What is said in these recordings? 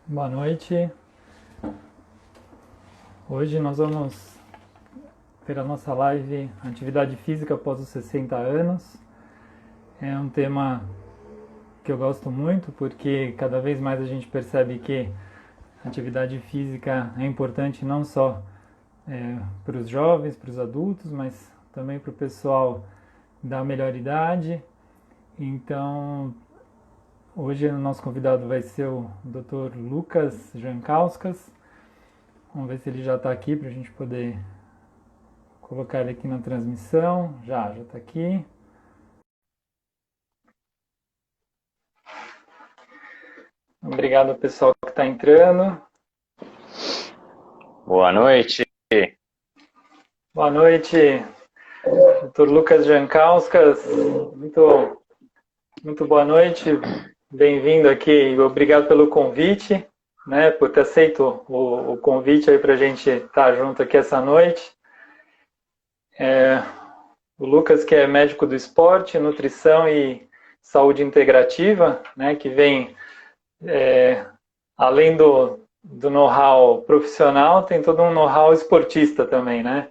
Boa noite. Hoje nós vamos ter a nossa live Atividade Física após os 60 anos. É um tema que eu gosto muito porque cada vez mais a gente percebe que a atividade física é importante não só para os jovens, para os adultos, mas também para o pessoal da melhor idade. Então, hoje o nosso convidado vai ser o Dr. Lucas Jankauskas. Vamos ver se ele já está aqui para a gente poder colocar ele aqui na transmissão. Já está aqui. Obrigado ao pessoal que está entrando. Boa noite. Boa noite, Dr. Lucas Jankauskas. Muito boa noite. Bem-vindo aqui. Obrigado pelo convite, né, por ter aceito o convite aí para a gente estar junto aqui essa noite. O Lucas, que é médico do esporte, nutrição e saúde integrativa, né, que vem, além do know-how profissional, tem todo um know-how esportista também, né?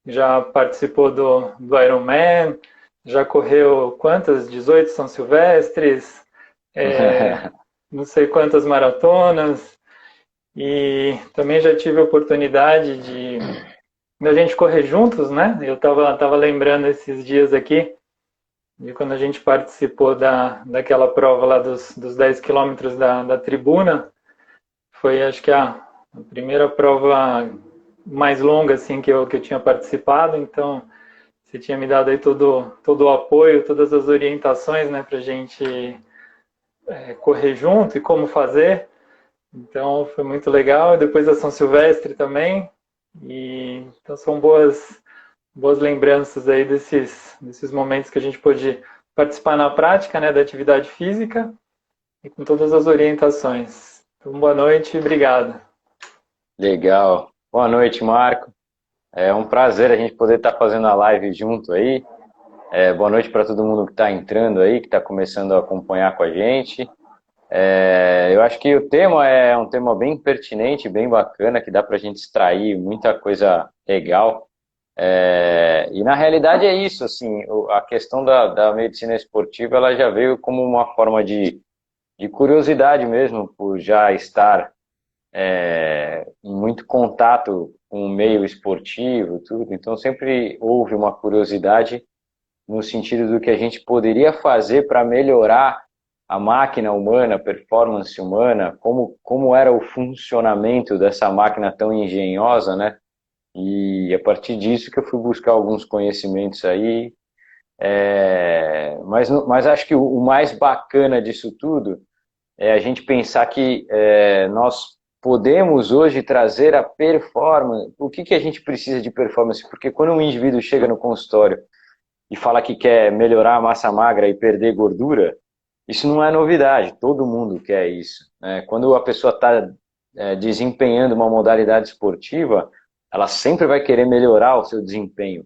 Já participou do Ironman, já correu quantas? 18 São Silvestres, não sei quantas maratonas, e também já tive a oportunidade de a gente correr juntos, né? Eu tava lembrando esses dias aqui de quando a gente participou daquela prova lá dos 10 quilômetros da tribuna. Foi, acho que, a primeira prova mais longa assim, que eu tinha participado. Então, você tinha me dado aí todo o apoio, todas as orientações, né, para a gente correr junto e como fazer. Então, foi muito legal. E depois a São Silvestre também. Então, são boas lembranças aí desses momentos que a gente pôde participar na prática, né, da atividade física e com todas as orientações. Então, boa noite e obrigado. Legal. Boa noite, Marco. É um prazer a gente poder estar fazendo a live junto aí. Boa noite para todo mundo que está entrando aí, que está começando a acompanhar com a gente. Eu acho que o tema é um tema bem pertinente, bem bacana, que dá para a gente extrair muita coisa legal. E na realidade é isso, assim, a questão da medicina esportiva, ela já veio como uma forma de curiosidade mesmo, por já estar em muito contato com o meio esportivo, tudo. Então sempre houve uma curiosidade no sentido do que a gente poderia fazer para melhorar a máquina humana, a performance humana, como era o funcionamento dessa máquina tão engenhosa, né? E a partir disso que eu fui buscar alguns conhecimentos aí. Mas acho que o mais bacana disso tudo é a gente pensar que nós podemos hoje trazer a performance. O que a gente precisa de performance? Porque quando um indivíduo chega no consultório e fala que quer melhorar a massa magra e perder gordura, isso não é novidade, todo mundo quer isso, né? Quando a pessoa está desempenhando uma modalidade esportiva, ela sempre vai querer melhorar o seu desempenho.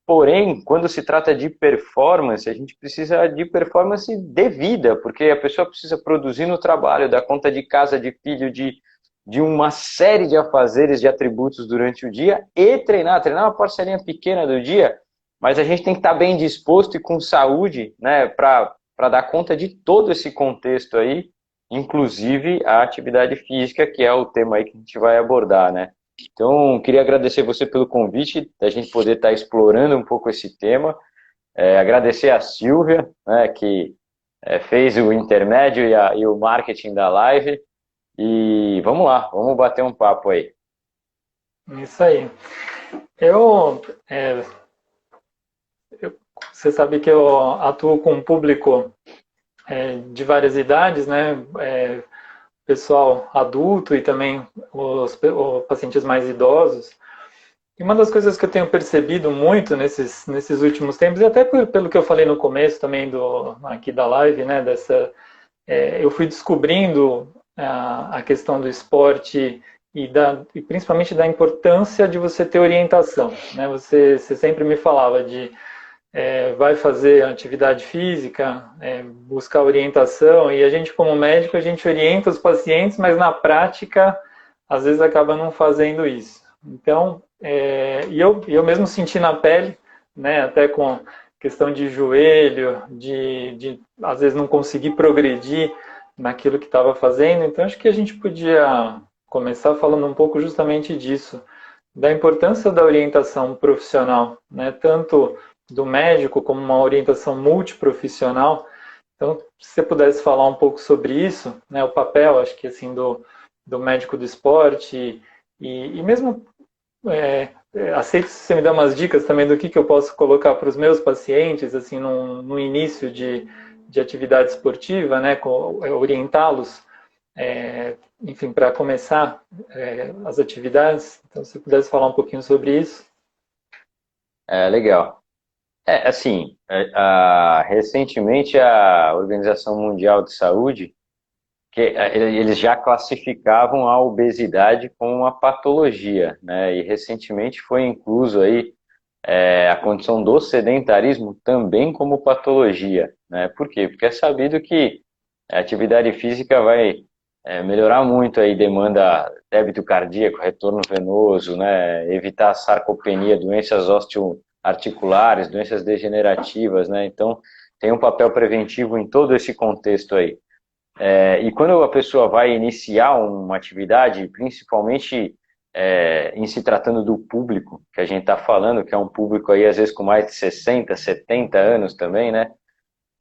Porém, quando se trata de performance, a gente precisa de performance devida, porque a pessoa precisa produzir no trabalho, dar conta de casa, de filho, de uma série de afazeres, de atributos durante o dia e treinar uma parcelinha pequena do dia, mas a gente tem que estar bem disposto e com saúde, né, para dar conta de todo esse contexto aí, inclusive a atividade física, que é o tema aí que a gente vai abordar, né? Então, queria agradecer você pelo convite, da gente poder estar explorando um pouco esse tema. Agradecer a Silvia, né, que fez o intermédio e o marketing da live. E vamos lá, vamos bater um papo aí. Isso aí. Eu, é, Você sabe que eu atuo com um público de várias idades, né? Pessoal adulto e também os pacientes mais idosos. E uma das coisas que eu tenho percebido muito nesses últimos tempos, e até pelo que eu falei no começo também aqui da live, né? Eu fui descobrindo a questão do esporte e principalmente da importância de você ter orientação, né? Você sempre me falava de vai fazer atividade física, buscar orientação, e a gente, como médico, a gente orienta os pacientes, mas na prática, às vezes acaba não fazendo isso. Então, eu mesmo senti na pele, né, até com questão de joelho, de às vezes não conseguir progredir naquilo que estava fazendo, então acho que a gente podia começar falando um pouco justamente disso, da importância da orientação profissional, né, tanto do médico como uma orientação multiprofissional. Então, se você pudesse falar um pouco sobre isso, né, o papel, acho que assim, do médico do esporte e mesmo aceito se você me dá umas dicas também do que eu posso colocar para os meus pacientes, assim, no início de atividade esportiva, né, orientá-los, enfim, para começar as atividades. Então, se você pudesse falar um pouquinho sobre isso. Legal. Assim, recentemente a Organização Mundial de Saúde, eles já classificavam a obesidade como uma patologia, né? E recentemente foi incluso aí a condição do sedentarismo também como patologia, né? Por quê? Porque é sabido que a atividade física vai melhorar muito aí, demanda débito cardíaco, retorno venoso, né? Evitar sarcopenia, doenças osteoarticulares, doenças degenerativas, né? Então, tem um papel preventivo em todo esse contexto aí. E quando a pessoa vai iniciar uma atividade, principalmente em se tratando do público que a gente está falando, que é um público aí às vezes com mais de 60, 70 anos também, né?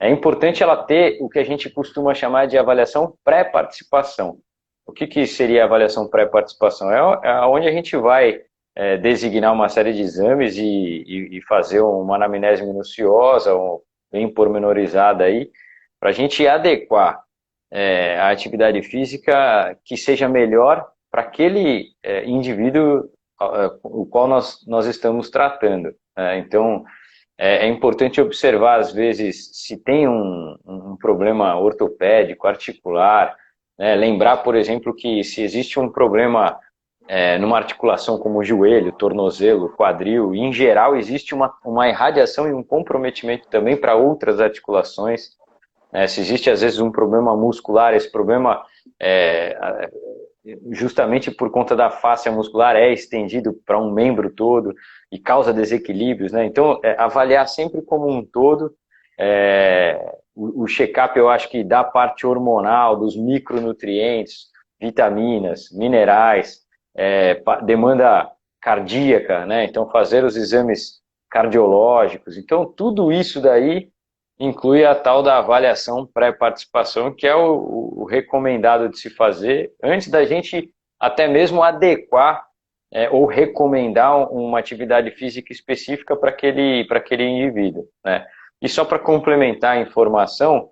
É importante ela ter o que a gente costuma chamar de avaliação pré-participação. O que seria a avaliação pré-participação? É onde a gente vai designar uma série de exames e fazer uma anamnese minuciosa, bem pormenorizada aí, para a gente adequar a atividade física que seja melhor para aquele indivíduo o qual nós estamos tratando. Então, é importante observar, às vezes, se tem um problema ortopédico, articular, né? Lembrar, por exemplo, que se existe um problema numa articulação como o joelho, tornozelo, quadril, e em geral existe uma irradiação e um comprometimento também para outras articulações. Se existe, às vezes, um problema muscular, esse problema, justamente por conta da fáscia muscular, é estendido para um membro todo e causa desequilíbrios, né? Então, avaliar sempre como um todo. O check-up, eu acho que da parte hormonal, dos micronutrientes, vitaminas, minerais, demanda cardíaca, né? Então, fazer os exames cardiológicos. Então, tudo isso daí inclui a tal da avaliação pré-participação, que é o recomendado de se fazer antes da gente até mesmo adequar ou recomendar uma atividade física específica para aquele indivíduo, né? E só para complementar a informação,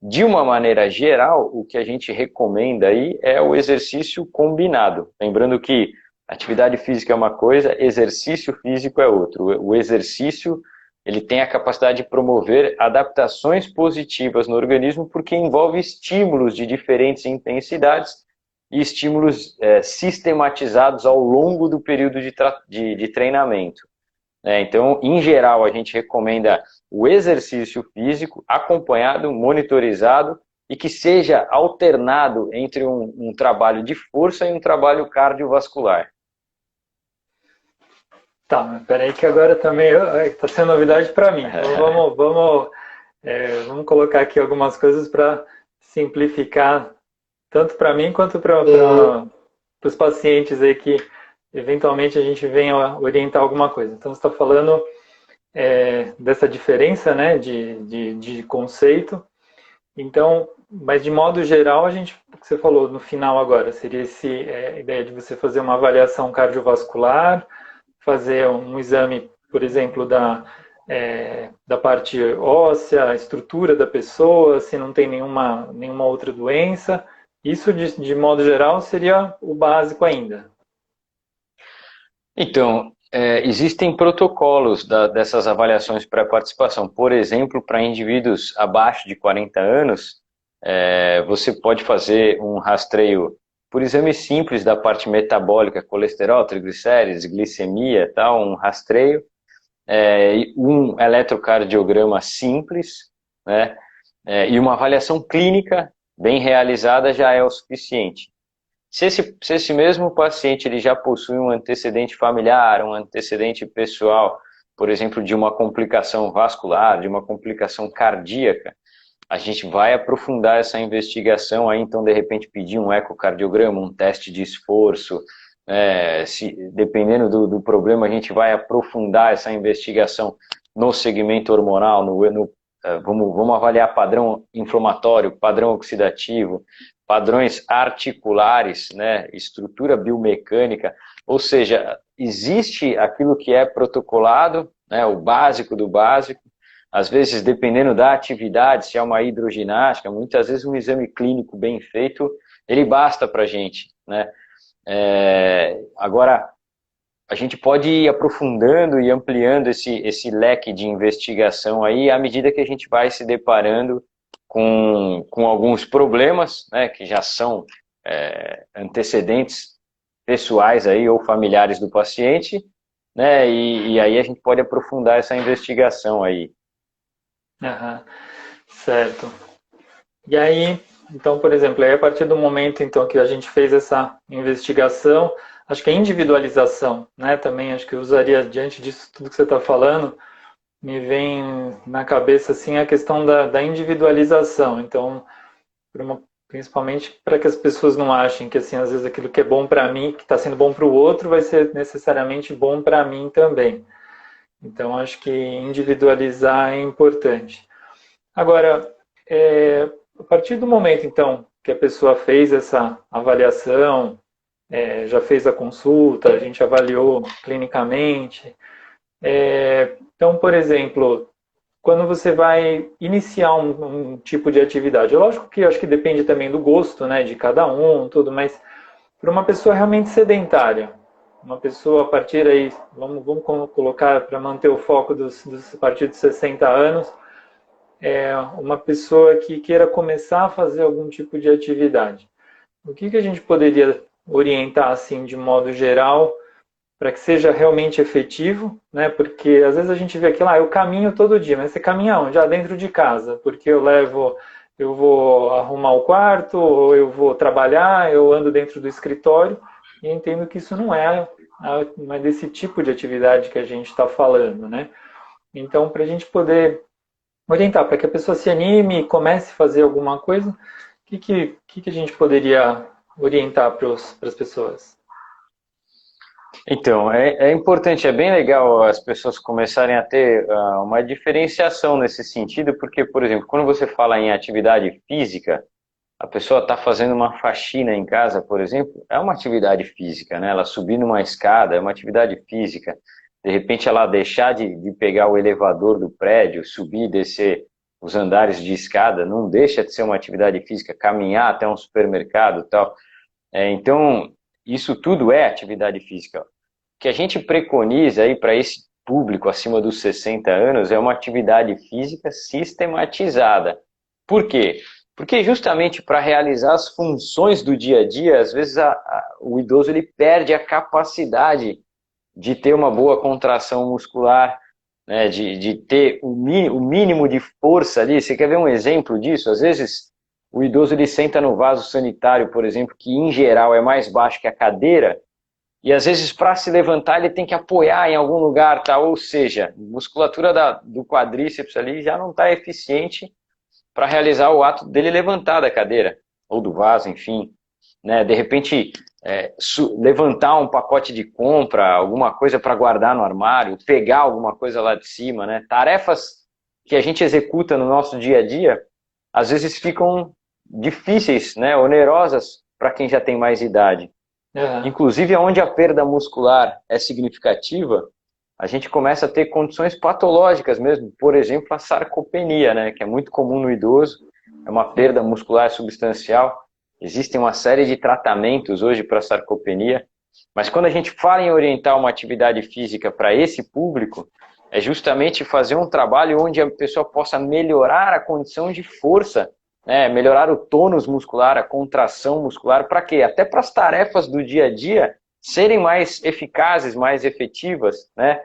de uma maneira geral, o que a gente recomenda aí é o exercício combinado. Lembrando que atividade física é uma coisa, exercício físico é outro. O exercício, ele tem a capacidade de promover adaptações positivas no organismo porque envolve estímulos de diferentes intensidades e estímulos sistematizados ao longo do período de treinamento. Então, em geral, a gente recomenda o exercício físico acompanhado, monitorizado e que seja alternado entre um trabalho de força e um trabalho cardiovascular. Tá, mas peraí que agora também está sendo novidade para mim. Então vamos colocar aqui algumas coisas para simplificar, tanto para mim quanto para os pacientes aí que eventualmente a gente venha orientar alguma coisa. Então você está falando dessa diferença, né, de conceito. Então, mas de modo geral, o que você falou no final agora, seria a ideia de você fazer uma avaliação cardiovascular, fazer um exame, por exemplo, da parte óssea, a estrutura da pessoa, se não tem nenhuma outra doença. Isso, de modo geral, seria o básico ainda. Então, existem protocolos dessas avaliações pré-participação. Por exemplo, para indivíduos abaixo de 40 anos, você pode fazer um rastreio por exame simples da parte metabólica, colesterol, triglicérides, glicemia, tal, um rastreio. um eletrocardiograma simples, né, e uma avaliação clínica bem realizada já é o suficiente. Se esse mesmo paciente ele já possui um antecedente familiar, um antecedente pessoal, por exemplo, de uma complicação vascular, de uma complicação cardíaca, a gente vai aprofundar essa investigação, aí então de repente pedir um ecocardiograma, um teste de esforço, dependendo do problema a gente vai aprofundar essa investigação no segmento hormonal, vamos avaliar padrão inflamatório, padrão oxidativo, padrões articulares, né, estrutura biomecânica, ou seja, existe aquilo que é protocolado, né, o básico do básico, às vezes dependendo da atividade, se é uma hidroginástica, muitas vezes um exame clínico bem feito, ele basta para a gente, né? Agora, a gente pode ir aprofundando e ampliando esse leque de investigação aí à medida que a gente vai se deparando com alguns problemas, né, que já são antecedentes pessoais aí, ou familiares do paciente, né, e aí a gente pode aprofundar essa investigação aí. Uhum. Certo. E aí, então, por exemplo, aí a partir do momento então, que a gente fez essa investigação, acho que a individualização, né, também acho que eu usaria, diante disso tudo que você está falando, me vem na cabeça assim a questão da individualização. Então, principalmente para que as pessoas não achem que assim às vezes aquilo que é bom para mim, que está sendo bom para o outro, vai ser necessariamente bom para mim também. Então, acho que individualizar é importante. Agora, a partir do momento então que a pessoa fez essa avaliação, já fez a consulta, a gente avaliou clinicamente. Então, por exemplo, quando você vai iniciar um tipo de atividade, é lógico que eu acho que depende também do gosto, né, de cada um, tudo, mas para uma pessoa realmente sedentária, uma pessoa a partir aí, vamos colocar para manter o foco a partir de 60 anos, uma pessoa que queira começar a fazer algum tipo de atividade. O que a gente poderia orientar assim de modo geral para que seja realmente efetivo, né? Porque às vezes a gente vê aquilo, eu caminho todo dia, mas você caminha onde? Já dentro de casa, porque eu vou arrumar o quarto, ou eu vou trabalhar, eu ando dentro do escritório, e entendo que isso não é desse tipo de atividade que a gente está falando, né? Então, para a gente poder orientar, para que a pessoa se anime e comece a fazer alguma coisa, o que a gente poderia orientar para as pessoas? Então, é importante, é bem legal as pessoas começarem a ter uma diferenciação nesse sentido, porque, por exemplo, quando você fala em atividade física, a pessoa está fazendo uma faxina em casa, por exemplo, é uma atividade física, né? Ela subir numa escada é uma atividade física. De repente ela deixar de pegar o elevador do prédio, subir e descer os andares de escada, não deixa de ser uma atividade física, caminhar até um supermercado e tal. Então, isso tudo é atividade física. O que a gente preconiza aí para esse público acima dos 60 anos é uma atividade física sistematizada. Por quê? Porque justamente para realizar as funções do dia a dia, às vezes o idoso ele perde a capacidade de ter uma boa contração muscular, né, de ter o mínimo de força ali. Você quer ver um exemplo disso? Às vezes o idoso ele senta no vaso sanitário, por exemplo, que em geral é mais baixo que a cadeira, e às vezes para se levantar ele tem que apoiar em algum lugar, tá? Ou seja, a musculatura do quadríceps ali já não está eficiente para realizar o ato dele levantar da cadeira, ou do vaso, enfim, né? De repente, levantar um pacote de compra, alguma coisa para guardar no armário, pegar alguma coisa lá de cima, né? Tarefas que a gente executa no nosso dia a dia, às vezes ficam difíceis, né? Onerosas para quem já tem mais idade. Uhum. Inclusive, onde a perda muscular é significativa, a gente começa a ter condições patológicas mesmo, por exemplo, a sarcopenia, né, que é muito comum no idoso, é uma perda muscular substancial. Existem uma série de tratamentos hoje para sarcopenia, mas quando a gente fala em orientar uma atividade física para esse público, é justamente fazer um trabalho onde a pessoa possa melhorar a condição de força, né, melhorar o tônus muscular, a contração muscular, para quê? Até para as tarefas do dia a dia serem mais eficazes, mais efetivas, né?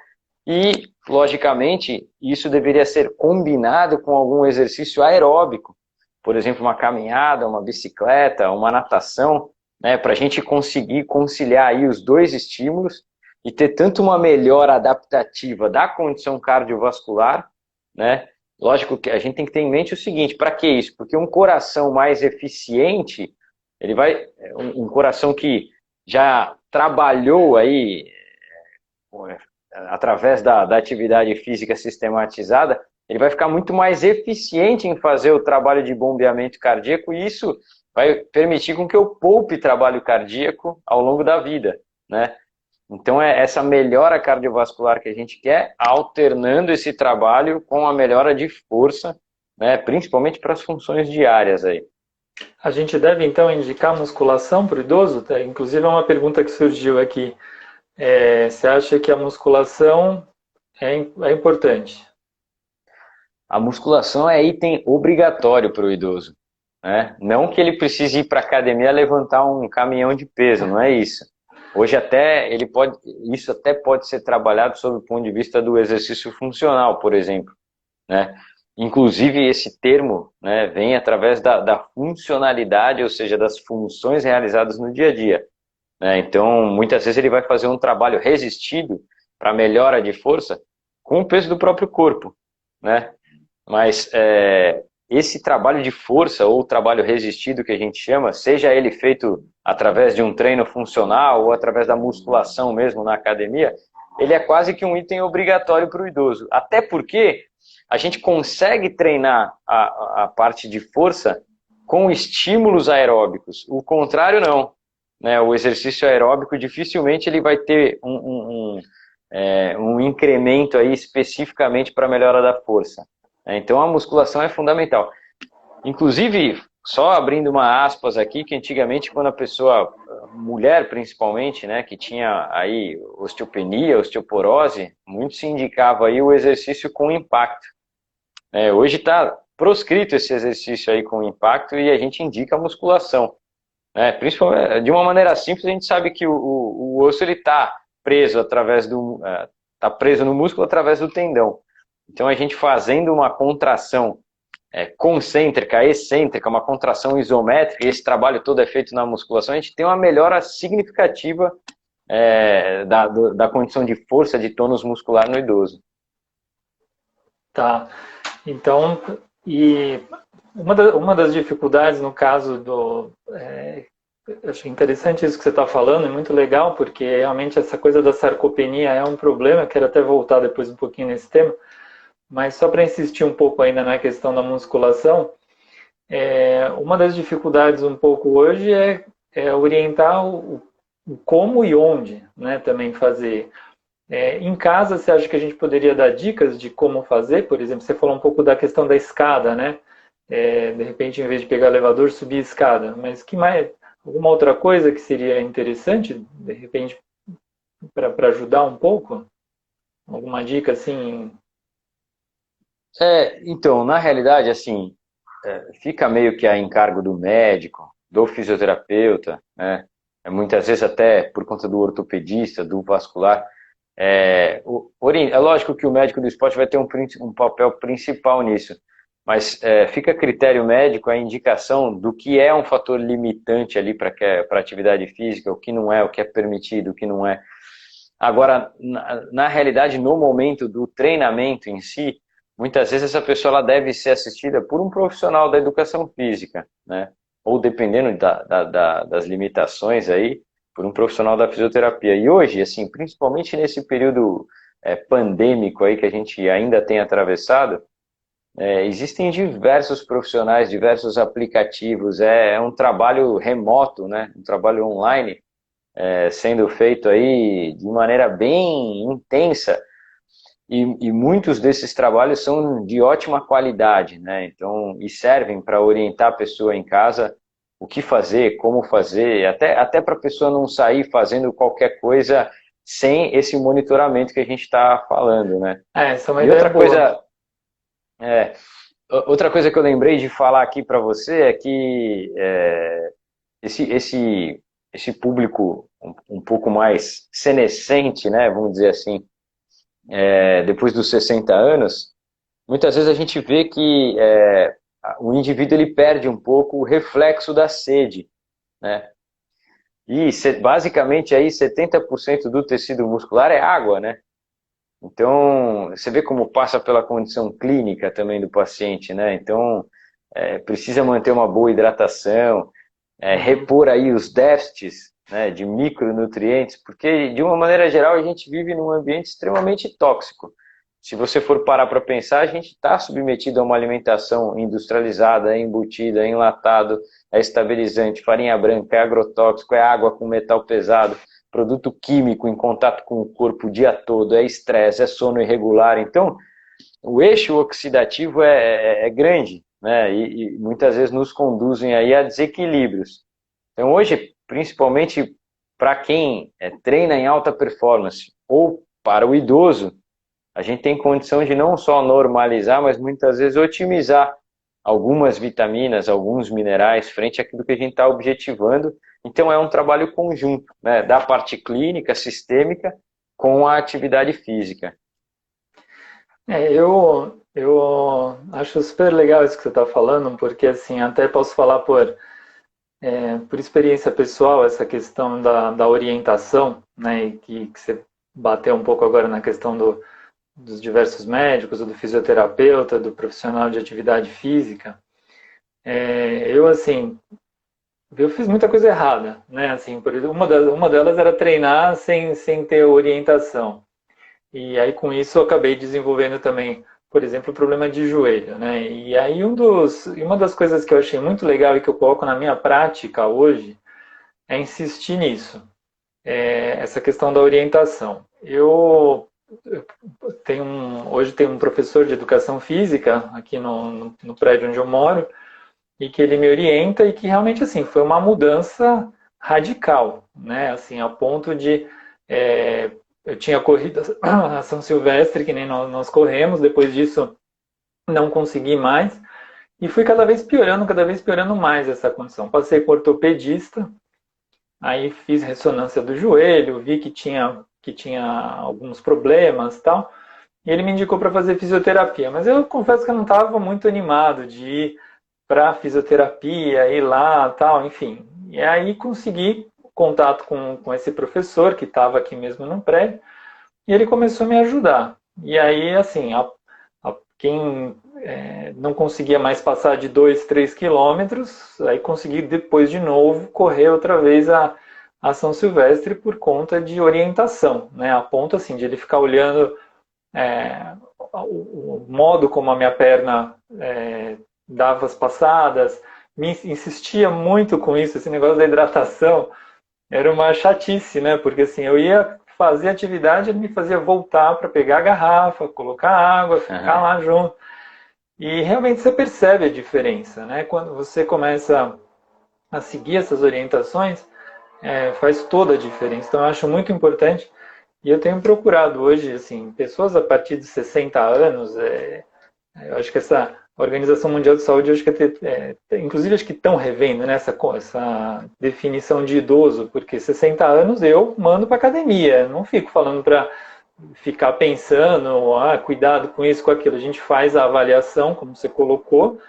E, logicamente, isso deveria ser combinado com algum exercício aeróbico, por exemplo, uma caminhada, uma bicicleta, uma natação, né, para a gente conseguir conciliar aí os dois estímulos e ter tanto uma melhora adaptativa da condição cardiovascular, né? Lógico que a gente tem que ter em mente o seguinte, para que isso? Porque um coração mais eficiente, ele vai, um coração que já trabalhou aí através da atividade física sistematizada, ele vai ficar muito mais eficiente em fazer o trabalho de bombeamento cardíaco e isso vai permitir com que eu poupe trabalho cardíaco ao longo da vida, né? Então é essa melhora cardiovascular que a gente quer, alternando esse trabalho com a melhora de força, né? Principalmente para as funções diárias aí. A gente deve então indicar musculação para o idoso? Inclusive é uma pergunta que surgiu aqui. Você acha que a musculação é importante? A musculação é item obrigatório para o idoso, né? Não que ele precise ir para a academia levantar um caminhão de peso, não é isso. Hoje até isso até pode ser trabalhado sob o ponto de vista do exercício funcional, por exemplo, né? Inclusive esse termo, né, vem através da funcionalidade, ou seja, das funções realizadas no dia a dia, né? Então, muitas vezes ele vai fazer um trabalho resistido para melhora de força com o peso do próprio corpo, né? Mas esse trabalho de força ou trabalho resistido que a gente chama, seja ele feito através de um treino funcional ou através da musculação mesmo na academia, ele é quase que um item obrigatório para o idoso. Até porque a gente consegue treinar a parte de força com estímulos aeróbicos. O contrário não, né? O exercício aeróbico dificilmente ele vai ter um incremento aí especificamente para a melhora da força. Então a musculação é fundamental. Inclusive, só abrindo uma aspas aqui, que antigamente quando a pessoa, mulher principalmente, né, que tinha aí osteopenia, osteoporose, muito se indicava aí o exercício com impacto. Hoje está proscrito esse exercício aí com impacto e a gente indica a musculação. Principalmente, de uma maneira simples, a gente sabe que o osso ele está preso tá preso no músculo através do tendão. Então a gente fazendo uma contração concêntrica, excêntrica, uma contração isométrica, e esse trabalho todo é feito na musculação, a gente tem uma melhora significativa da condição de força, de tônus muscular no idoso. Tá. Então, e uma das dificuldades no caso eu acho interessante isso que você está falando, é muito legal, porque realmente essa coisa da sarcopenia é um problema, quero até voltar depois um pouquinho nesse tema, mas só para insistir um pouco ainda na questão da musculação, uma das dificuldades um pouco hoje é orientar o como e onde, né, também fazer. Em casa, você acha que a gente poderia dar dicas de como fazer? Por exemplo, você falou um pouco da questão da escada, né? De repente, em vez de pegar elevador, subir escada. Mas que mais? Alguma outra coisa que seria interessante, de repente, para ajudar um pouco? Alguma dica assim? Então, na realidade, assim, fica meio que a encargo do médico, do fisioterapeuta, né? Muitas vezes até por conta do ortopedista, do vascular. É lógico que o médico do esporte vai ter um papel principal nisso, mas fica a critério médico a indicação do que é um fator limitante ali para a atividade física, o que não é, o que é permitido, o que não é. Agora, na realidade, no momento do treinamento em si, muitas vezes essa pessoa ela deve ser assistida por um profissional da educação física, né? Ou dependendo das limitações aí, por um profissional da fisioterapia. E hoje, assim, principalmente nesse período pandêmico aí que a gente ainda tem atravessado, existem diversos profissionais, diversos aplicativos, é um trabalho remoto, né? Um trabalho online sendo feito aí de maneira bem intensa e muitos desses trabalhos são de ótima qualidade, né? Então, e servem para orientar a pessoa em casa o que fazer, como fazer, até para a pessoa não sair fazendo qualquer coisa sem esse monitoramento que a gente está falando, né? Essa é uma E ideia boa. é, outra coisa que eu lembrei de falar aqui para você é que esse público um pouco mais senescente, né, vamos dizer assim, depois dos 60 anos, muitas vezes a gente vê que o indivíduo ele perde um pouco o reflexo da sede, né? E basicamente aí 70% do tecido muscular é água, né? Então, você vê como passa pela condição clínica também do paciente, né? Então, precisa manter uma boa hidratação, repor aí os déficits, né, de micronutrientes, porque de uma maneira geral a gente vive num ambiente extremamente tóxico. Se você for parar para pensar, a gente está submetido a uma alimentação industrializada, embutida, enlatado, é estabilizante, farinha branca, é agrotóxico, é água com metal pesado, produto químico em contato com o corpo o dia todo, é estresse, é sono irregular. Então, o eixo oxidativo é grande, né? E muitas vezes nos conduzem aí a desequilíbrios. Então hoje, principalmente para quem treina em alta performance ou para o idoso, a gente tem condição de não só normalizar, mas muitas vezes otimizar algumas vitaminas, alguns minerais frente àquilo que a gente está objetivando. Então é um trabalho conjunto, né, da parte clínica, sistêmica, com a atividade física. Eu acho super legal isso que você está falando, porque assim, até posso falar por experiência pessoal, essa questão da orientação, né, e que você bateu um pouco agora na questão dos diversos médicos, do fisioterapeuta, do profissional de atividade física. Assim, eu fiz muita coisa errada, né, assim, uma delas era treinar sem ter orientação. E aí com isso eu acabei desenvolvendo também, por exemplo, o problema de joelho, né? E aí uma das coisas que eu achei muito legal e que eu coloco na minha prática hoje é insistir nisso, essa questão da orientação. Hoje tem um professor de educação física aqui no prédio onde eu moro e que ele me orienta e que realmente assim foi uma mudança radical, né? Assim, a ponto de eu tinha corrido a São Silvestre, que nem nós corremos, depois disso não consegui mais, e fui cada vez piorando mais essa condição. Passei com ortopedista, aí fiz ressonância do joelho, vi que tinha alguns problemas e tal, e ele me indicou para fazer fisioterapia, mas eu confesso que eu não estava muito animado de ir para fisioterapia, ir lá tal, enfim. E aí consegui contato com esse professor que estava aqui mesmo no prédio, e ele começou a me ajudar. E aí, assim, quem não conseguia mais passar de 2, 3 quilômetros, aí consegui depois de novo correr outra vez a São Silvestre por conta de orientação, né? A ponto assim de ele ficar olhando o modo como a minha perna dava as passadas, me insistia muito com isso, esse negócio da hidratação era uma chatice, né? Porque assim, eu ia fazer atividade, ele me fazia voltar para pegar a garrafa, colocar água, ficar lá junto. E realmente você percebe a diferença, né? Quando você começa a seguir essas orientações, faz toda a diferença. Então eu acho muito importante. E eu tenho procurado hoje, assim, pessoas a partir de 60 anos, eu acho que essa Organização Mundial de Saúde, eu acho que inclusive acho que estão revendo, né, essa definição de idoso, porque 60 anos eu mando para academia, não fico falando para ficar pensando, cuidado com isso, com aquilo. A gente faz a avaliação, como você colocou,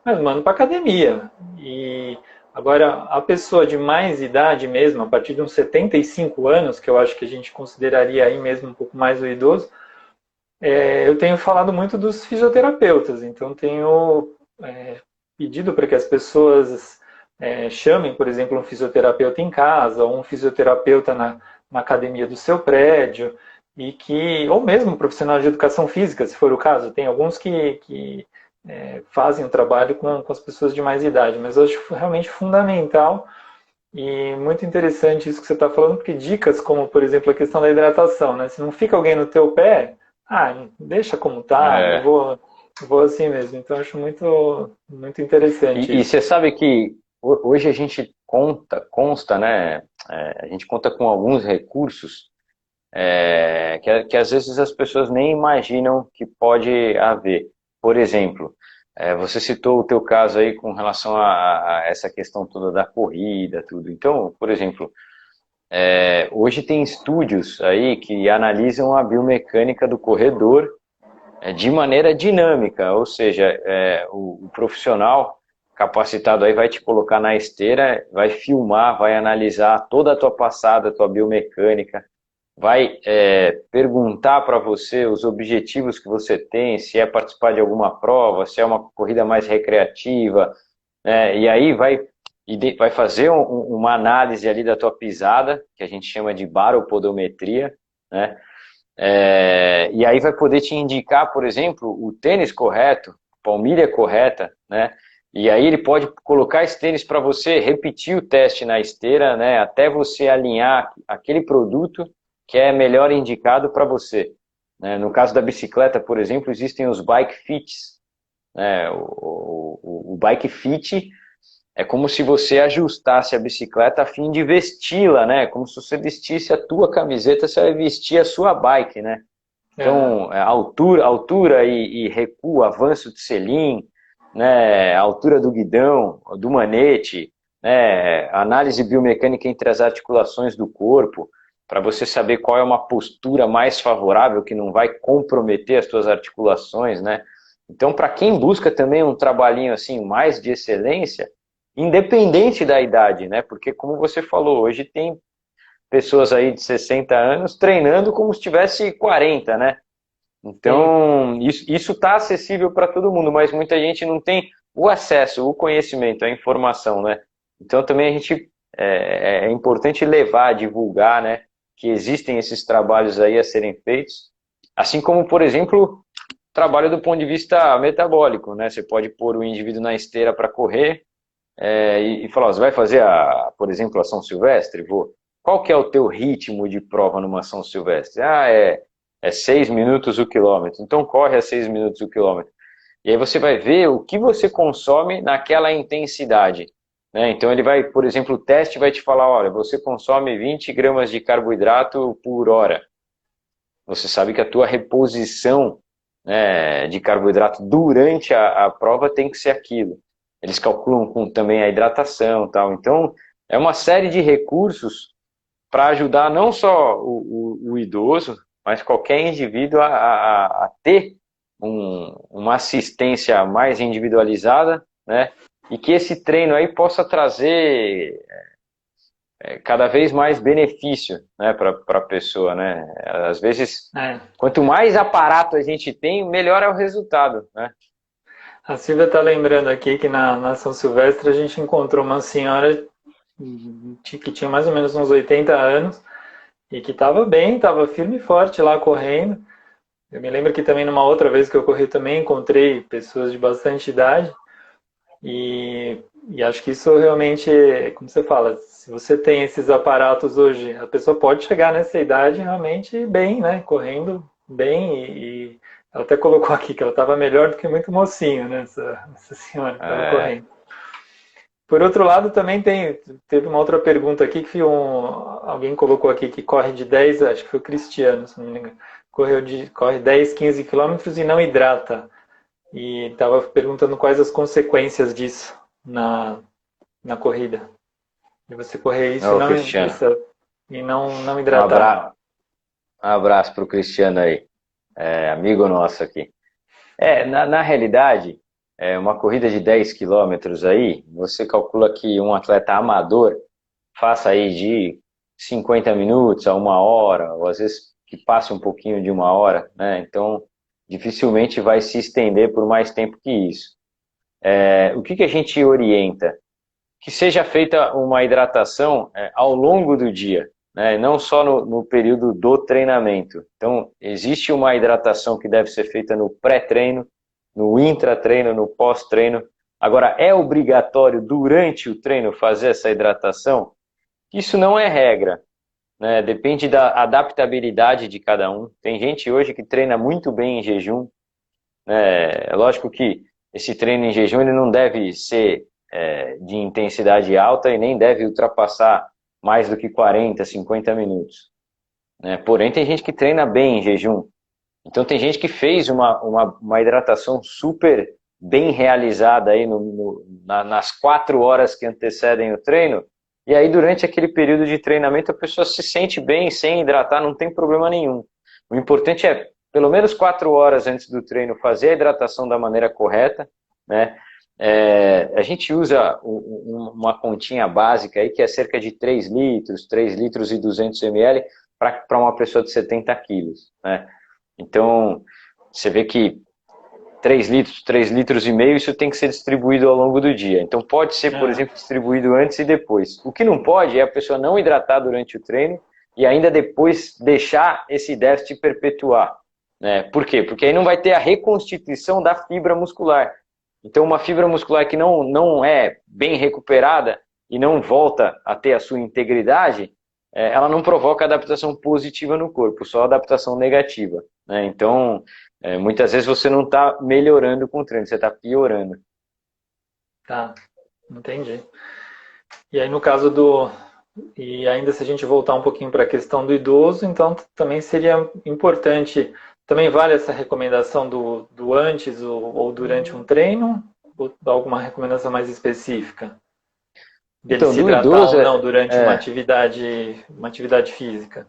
mas mando para academia. E agora, a pessoa de mais idade mesmo, a partir de uns 75 anos, que eu acho que a gente consideraria aí mesmo um pouco mais o idoso, eu tenho falado muito dos fisioterapeutas, então tenho pedido para que as pessoas chamem, por exemplo, um fisioterapeuta em casa, ou um fisioterapeuta na academia do seu prédio, ou mesmo um profissional de educação física, se for o caso. Tem alguns que fazem o trabalho com as pessoas de mais idade, mas eu acho realmente fundamental e muito interessante isso que você está falando, porque dicas como, por exemplo, a questão da hidratação, né? Se não fica alguém no teu pé, deixa como tá, eu vou assim mesmo. Então, acho muito, muito interessante E isso. você sabe que hoje a gente consta, né? A gente conta com alguns recursos que às vezes as pessoas nem imaginam que pode haver. Por exemplo, você citou o teu caso aí com relação a essa questão toda da corrida, tudo. Então, por exemplo, Hoje tem estúdios aí que analisam a biomecânica do corredor de maneira dinâmica, ou seja, o profissional capacitado aí vai te colocar na esteira, vai filmar, vai analisar toda a tua passada, a tua biomecânica, vai perguntar para você os objetivos que você tem, se é participar de alguma prova, se é uma corrida mais recreativa, e aí vai fazer uma análise ali da tua pisada, que a gente chama de baropodometria, né? E aí vai poder te indicar, por exemplo, o tênis correto, a palmilha correta, né? E aí ele pode colocar esse tênis para você repetir o teste na esteira, né? Até você alinhar aquele produto que é melhor indicado para você, né? No caso da bicicleta, por exemplo, existem os bike fits, né? O bike fit é como se você ajustasse a bicicleta a fim de vesti-la, né? Como se você vestisse a tua camiseta, você vai vestir a sua bike, né? Então, altura e recuo, avanço de selim, né? Altura do guidão, do manete, né? Análise biomecânica entre as articulações do corpo, para você saber qual é uma postura mais favorável que não vai comprometer as suas articulações, né? Então, para quem busca também um trabalhinho assim mais de excelência, independente da idade, né? Porque, como você falou, hoje tem pessoas aí de 60 anos treinando como se tivesse 40, né? Então, isso está acessível para todo mundo, mas muita gente não tem o acesso, o conhecimento, a informação, né? Então, também a gente é importante levar, divulgar, né? Que existem esses trabalhos aí a serem feitos, assim como, por exemplo, trabalho do ponto de vista metabólico, né? Você pode pôr o indivíduo na esteira para correr, e falar, você vai fazer, por exemplo, a São Silvestre? Vou. Qual que é o teu ritmo de prova numa São Silvestre? É 6 minutos o quilômetro, então corre a 6 minutos o quilômetro. E aí você vai ver o que você consome naquela intensidade, né? Então ele vai, por exemplo, o teste vai te falar, olha, você consome 20 gramas de carboidrato por hora. Você sabe que a tua reposição, né, de carboidrato durante a prova tem que ser aquilo. Eles calculam com também a hidratação e tal. Então, é uma série de recursos para ajudar não só o idoso, mas qualquer indivíduo a ter uma assistência mais individualizada, né? E que esse treino aí possa trazer cada vez mais benefício, né, para a pessoa, né? Às vezes, quanto mais aparato a gente tem, melhor é o resultado, né? A Silvia está lembrando aqui que na São Silvestre a gente encontrou uma senhora que tinha mais ou menos uns 80 anos e que estava bem, estava firme e forte lá correndo. Eu me lembro que também numa outra vez que eu corri também encontrei pessoas de bastante idade e acho que isso realmente, como você fala, se você tem esses aparatos hoje, a pessoa pode chegar nessa idade realmente bem, né, correndo bem e ela até colocou aqui que ela estava melhor do que muito mocinho, né, essa senhora que estava correndo. Por outro lado, também teve uma outra pergunta aqui que alguém colocou aqui que corre de 10, acho que foi o Cristiano, se não me engano, corre 10, 15 quilômetros e não hidrata. E estava perguntando quais as consequências disso na corrida. De você correr isso e não hidratar. Um abraço para o Cristiano aí, amigo nosso aqui. Na realidade, uma corrida de 10 quilômetros aí, você calcula que um atleta amador faça aí de 50 minutos a 1 hora, ou às vezes que passe um pouquinho de 1 hora, né? Então, dificilmente vai se estender por mais tempo que isso. O que a gente orienta? Que seja feita uma hidratação ao longo do dia, né? Não só no período do treinamento. Então, existe uma hidratação que deve ser feita no pré-treino, no intratreino, no pós-treino. Agora, é obrigatório durante o treino fazer essa hidratação? Isso não é regra, né? Depende da adaptabilidade de cada um. Tem gente hoje que treina muito bem em jejum, né? É lógico que esse treino em jejum ele não deve ser de intensidade alta e nem deve ultrapassar mais do que 40, 50 minutos, né? Porém, tem gente que treina bem em jejum. Então tem gente que fez uma hidratação super bem realizada aí nas 4 horas que antecedem o treino e aí durante aquele período de treinamento a pessoa se sente bem sem hidratar, não tem problema nenhum. O importante é, pelo menos 4 horas antes do treino, fazer a hidratação da maneira correta, né? A gente usa uma continha básica aí que é cerca de 3 litros e 200 ml para uma pessoa de 70 quilos, né? Então, você vê que 3 litros e meio, isso tem que ser distribuído ao longo do dia. Então pode ser, por exemplo, distribuído antes e depois. O que não pode é a pessoa não hidratar durante o treino e ainda depois deixar esse déficit perpetuar, né? Por quê? Porque aí não vai ter a reconstituição da fibra muscular. Então uma fibra muscular que não é bem recuperada e não volta a ter a sua integridade, ela não provoca adaptação positiva no corpo, só adaptação negativa, né? Então, muitas vezes você não está melhorando com o treino, você está piorando. Tá, entendi. E aí no caso do... E ainda se a gente voltar um pouquinho para a questão do idoso, então também seria importante... Também vale essa recomendação do antes ou durante um treino? Ou alguma recomendação mais específica? Dele Então, se do hidratar idoso, ou não durante uma atividade física?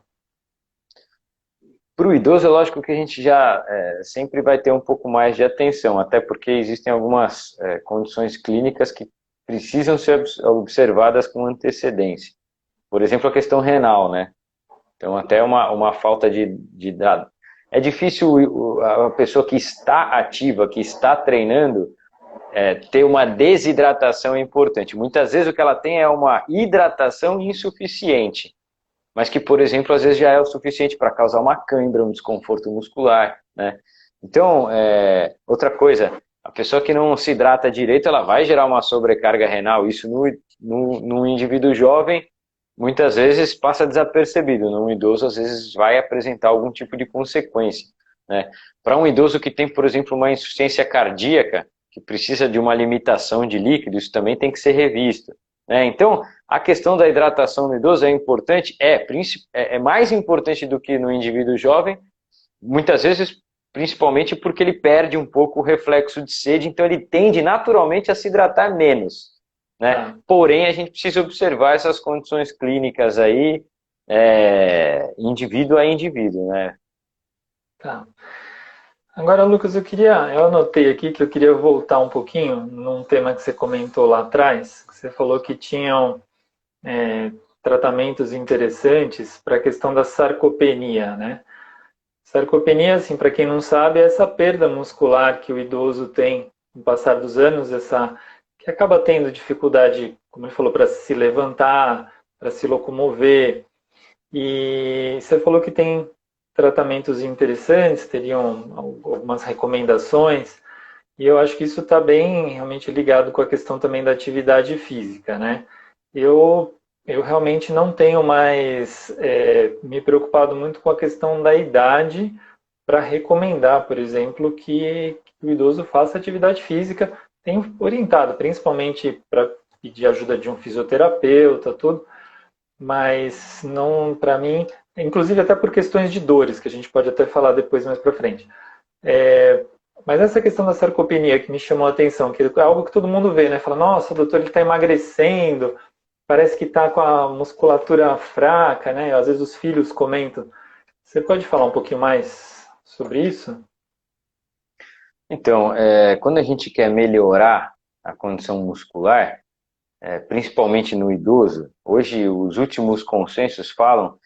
para o idoso, é lógico que a gente já sempre vai ter um pouco mais de atenção, até porque existem algumas condições clínicas que precisam ser observadas com antecedência. Por exemplo, a questão renal, né? Então, até uma falta de dado. É difícil a pessoa que está ativa, que está treinando, ter uma desidratação importante. Muitas vezes o que ela tem é uma hidratação insuficiente, mas que, por exemplo, às vezes já é o suficiente para causar uma cãibra, um desconforto muscular, né? Então, outra coisa, a pessoa que não se hidrata direito, ela vai gerar uma sobrecarga renal. Isso no indivíduo jovem, muitas vezes passa desapercebido. No idoso, às vezes vai apresentar algum tipo de consequência, né? Para um idoso que tem, por exemplo, uma insuficiência cardíaca, que precisa de uma limitação de líquido, isso também tem que ser revisto, né? Então, a questão da hidratação no idoso é importante, é mais importante do que no indivíduo jovem, muitas vezes, principalmente porque ele perde um pouco o reflexo de sede, então ele tende naturalmente a se hidratar menos, né? Porém, a gente precisa observar essas condições clínicas aí, indivíduo a indivíduo, né? Tá. Agora, Lucas, eu anotei aqui que eu queria voltar um pouquinho num tema que você comentou lá atrás, que você falou que tinham tratamentos interessantes para a questão da sarcopenia, né? Sarcopenia, assim, para quem não sabe, é essa perda muscular que o idoso tem no passar dos anos, que acaba tendo dificuldade, como ele falou, para se levantar, para se locomover. E você falou que tem tratamentos interessantes, teriam algumas recomendações, e eu acho que isso está bem realmente ligado com a questão também da atividade física, né? Eu realmente não tenho mais me preocupado muito com a questão da idade para recomendar, por exemplo, que o idoso faça atividade física. Tenho orientado, principalmente para pedir ajuda de um fisioterapeuta, tudo, mas não para mim, inclusive até por questões de dores, que a gente pode até falar depois mais para frente. Mas essa questão da sarcopenia que me chamou a atenção, que é algo que todo mundo vê, né? Fala, nossa, doutor, ele está emagrecendo, parece que está com a musculatura fraca, né? Às vezes os filhos comentam. Você pode falar um pouquinho mais sobre isso? Então, quando a gente quer melhorar a condição muscular, principalmente no idoso, hoje os últimos consensos falam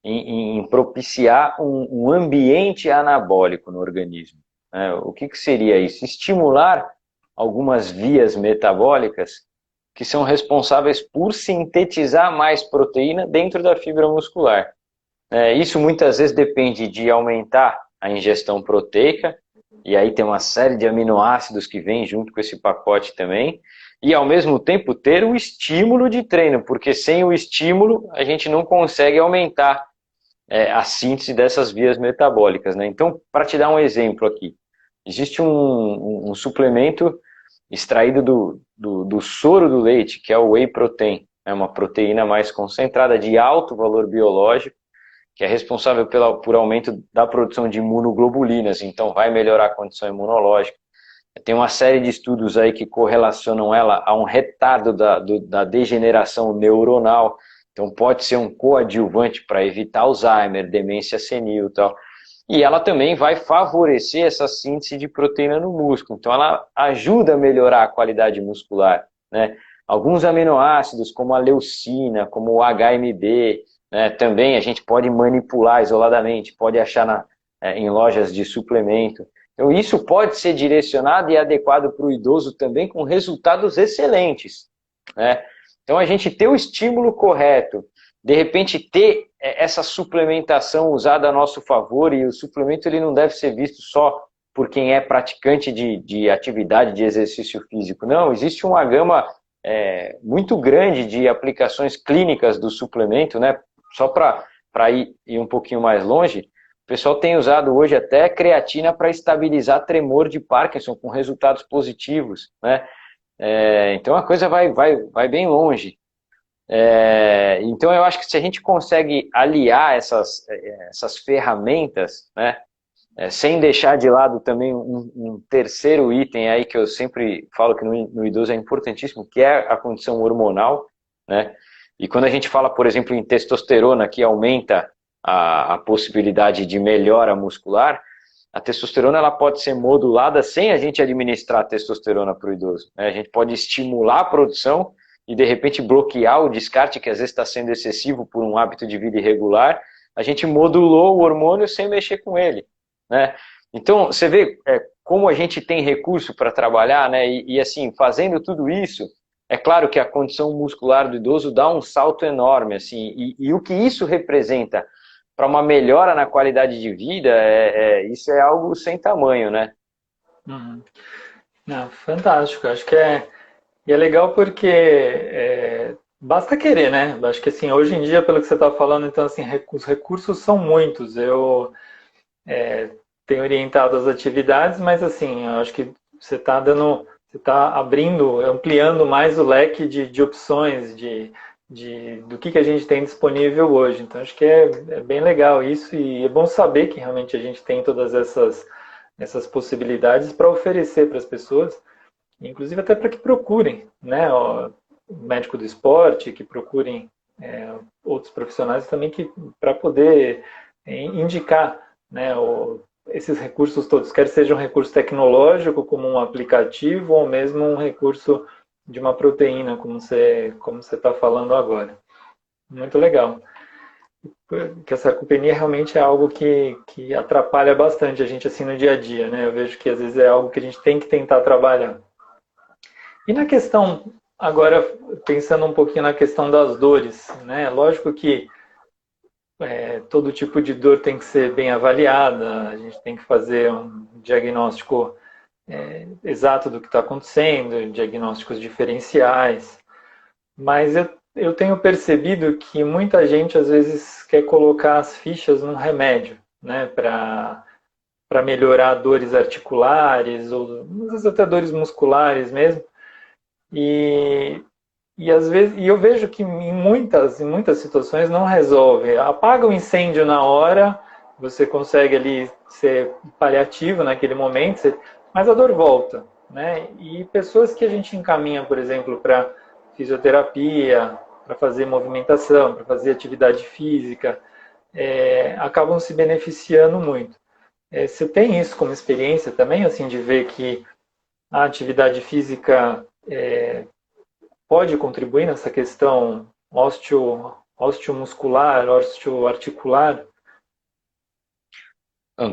em propiciar um ambiente anabólico no organismo, né? O que seria isso? Estimular algumas vias metabólicas que são responsáveis por sintetizar mais proteína dentro da fibra muscular. Isso muitas vezes depende de aumentar a ingestão proteica, e aí tem uma série de aminoácidos que vem junto com esse pacote também, e ao mesmo tempo ter o estímulo de treino, porque sem o estímulo a gente não consegue aumentar a síntese dessas vias metabólicas, né? Então, para te dar um exemplo aqui, existe um suplemento extraído do soro do leite, que é o whey protein, é uma proteína mais concentrada de alto valor biológico, que é responsável por aumento da produção de imunoglobulinas, então vai melhorar a condição imunológica. Tem uma série de estudos aí que correlacionam ela a um retardo da degeneração neuronal. Então pode ser um coadjuvante para evitar Alzheimer, demência senil e tal. E ela também vai favorecer essa síntese de proteína no músculo. Então ela ajuda a melhorar a qualidade muscular, né? Alguns aminoácidos, como a leucina, como o HMB, né, também a gente pode manipular isoladamente, pode achar em lojas de suplemento. Então isso pode ser direcionado e adequado para o idoso também com resultados excelentes, né? Então a gente ter o estímulo correto, de repente ter essa suplementação usada a nosso favor, e o suplemento ele não deve ser visto só por quem é praticante de atividade, de exercício físico. Não, existe uma gama muito grande de aplicações clínicas do suplemento, né? Só para ir um pouquinho mais longe, o pessoal tem usado hoje até creatina para estabilizar tremor de Parkinson com resultados positivos, né? Então a coisa vai bem longe. Então eu acho que se a gente consegue aliar essas ferramentas, né, sem deixar de lado também um terceiro item aí que eu sempre falo que no idoso é importantíssimo, que é a condição hormonal, né? E quando a gente fala, por exemplo, em testosterona, que aumenta a possibilidade de melhora muscular, a testosterona ela pode ser modulada sem a gente administrar a testosterona para o idoso, né? A gente pode estimular a produção e de repente bloquear o descarte, que às vezes está sendo excessivo por um hábito de vida irregular. A gente modulou o hormônio sem mexer com ele, né? Então, você vê como a gente tem recurso para trabalhar, né? E assim, fazendo tudo isso, é claro que a condição muscular do idoso dá um salto enorme, assim, e o que isso representa para uma melhora na qualidade de vida, isso é algo sem tamanho, né? Uhum. Não, fantástico. Acho que e é legal porque basta querer, né? Acho que assim, hoje em dia, pelo que você está falando, então assim, os recursos são muitos. Eu tenho orientado as atividades, mas assim, eu acho que você está abrindo, ampliando mais o leque de opções, do que a gente tem disponível hoje. Então acho que é bem legal isso, e é bom saber que realmente a gente tem todas essas possibilidades para oferecer para as pessoas, inclusive até para que procurem, né, o médico do esporte, que procurem outros profissionais também para poder indicar, né, esses recursos todos, quer seja um recurso tecnológico, como um aplicativo, ou mesmo um recurso de uma proteína, como você está falando agora. Muito legal. Que a sarcopenia realmente é algo que atrapalha bastante a gente assim no dia a dia, né? Eu vejo que às vezes é algo que a gente tem que tentar trabalhar. E na questão, agora pensando um pouquinho na questão das dores, né? Lógico que todo tipo de dor tem que ser bem avaliada, a gente tem que fazer um diagnóstico exato do que está acontecendo, diagnósticos diferenciais, mas eu tenho percebido que muita gente às vezes quer colocar as fichas num remédio, né, para melhorar dores articulares, ou às vezes até dores musculares mesmo, e às vezes, eu vejo que em muitas situações não resolve. Apaga o incêndio na hora, você consegue ali ser paliativo naquele momento, mas a dor volta, né? E pessoas que a gente encaminha, por exemplo, para fisioterapia, para fazer movimentação, para fazer atividade física, acabam se beneficiando muito. Você tem isso como experiência também, assim, de ver que a atividade física pode contribuir nessa questão osteomuscular, osteoarticular?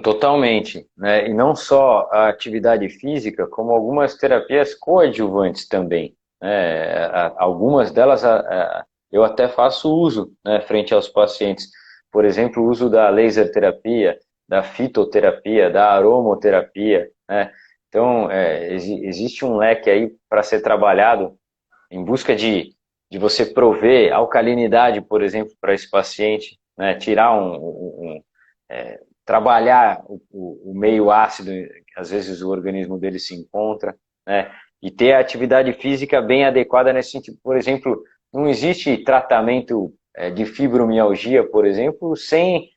Totalmente, né? E não só a atividade física, como algumas terapias coadjuvantes também, né? Algumas delas eu até faço uso, né, frente aos pacientes. Por exemplo, o uso da laser terapia, da fitoterapia, da aromoterapia, né? Então, existe um leque aí para ser trabalhado em busca de você prover alcalinidade, por exemplo, para esse paciente, né? Tirar trabalhar o meio ácido, às vezes o organismo dele se encontra, né? E ter a atividade física bem adequada nesse sentido. Por exemplo, não existe tratamento de fibromialgia, por exemplo, sem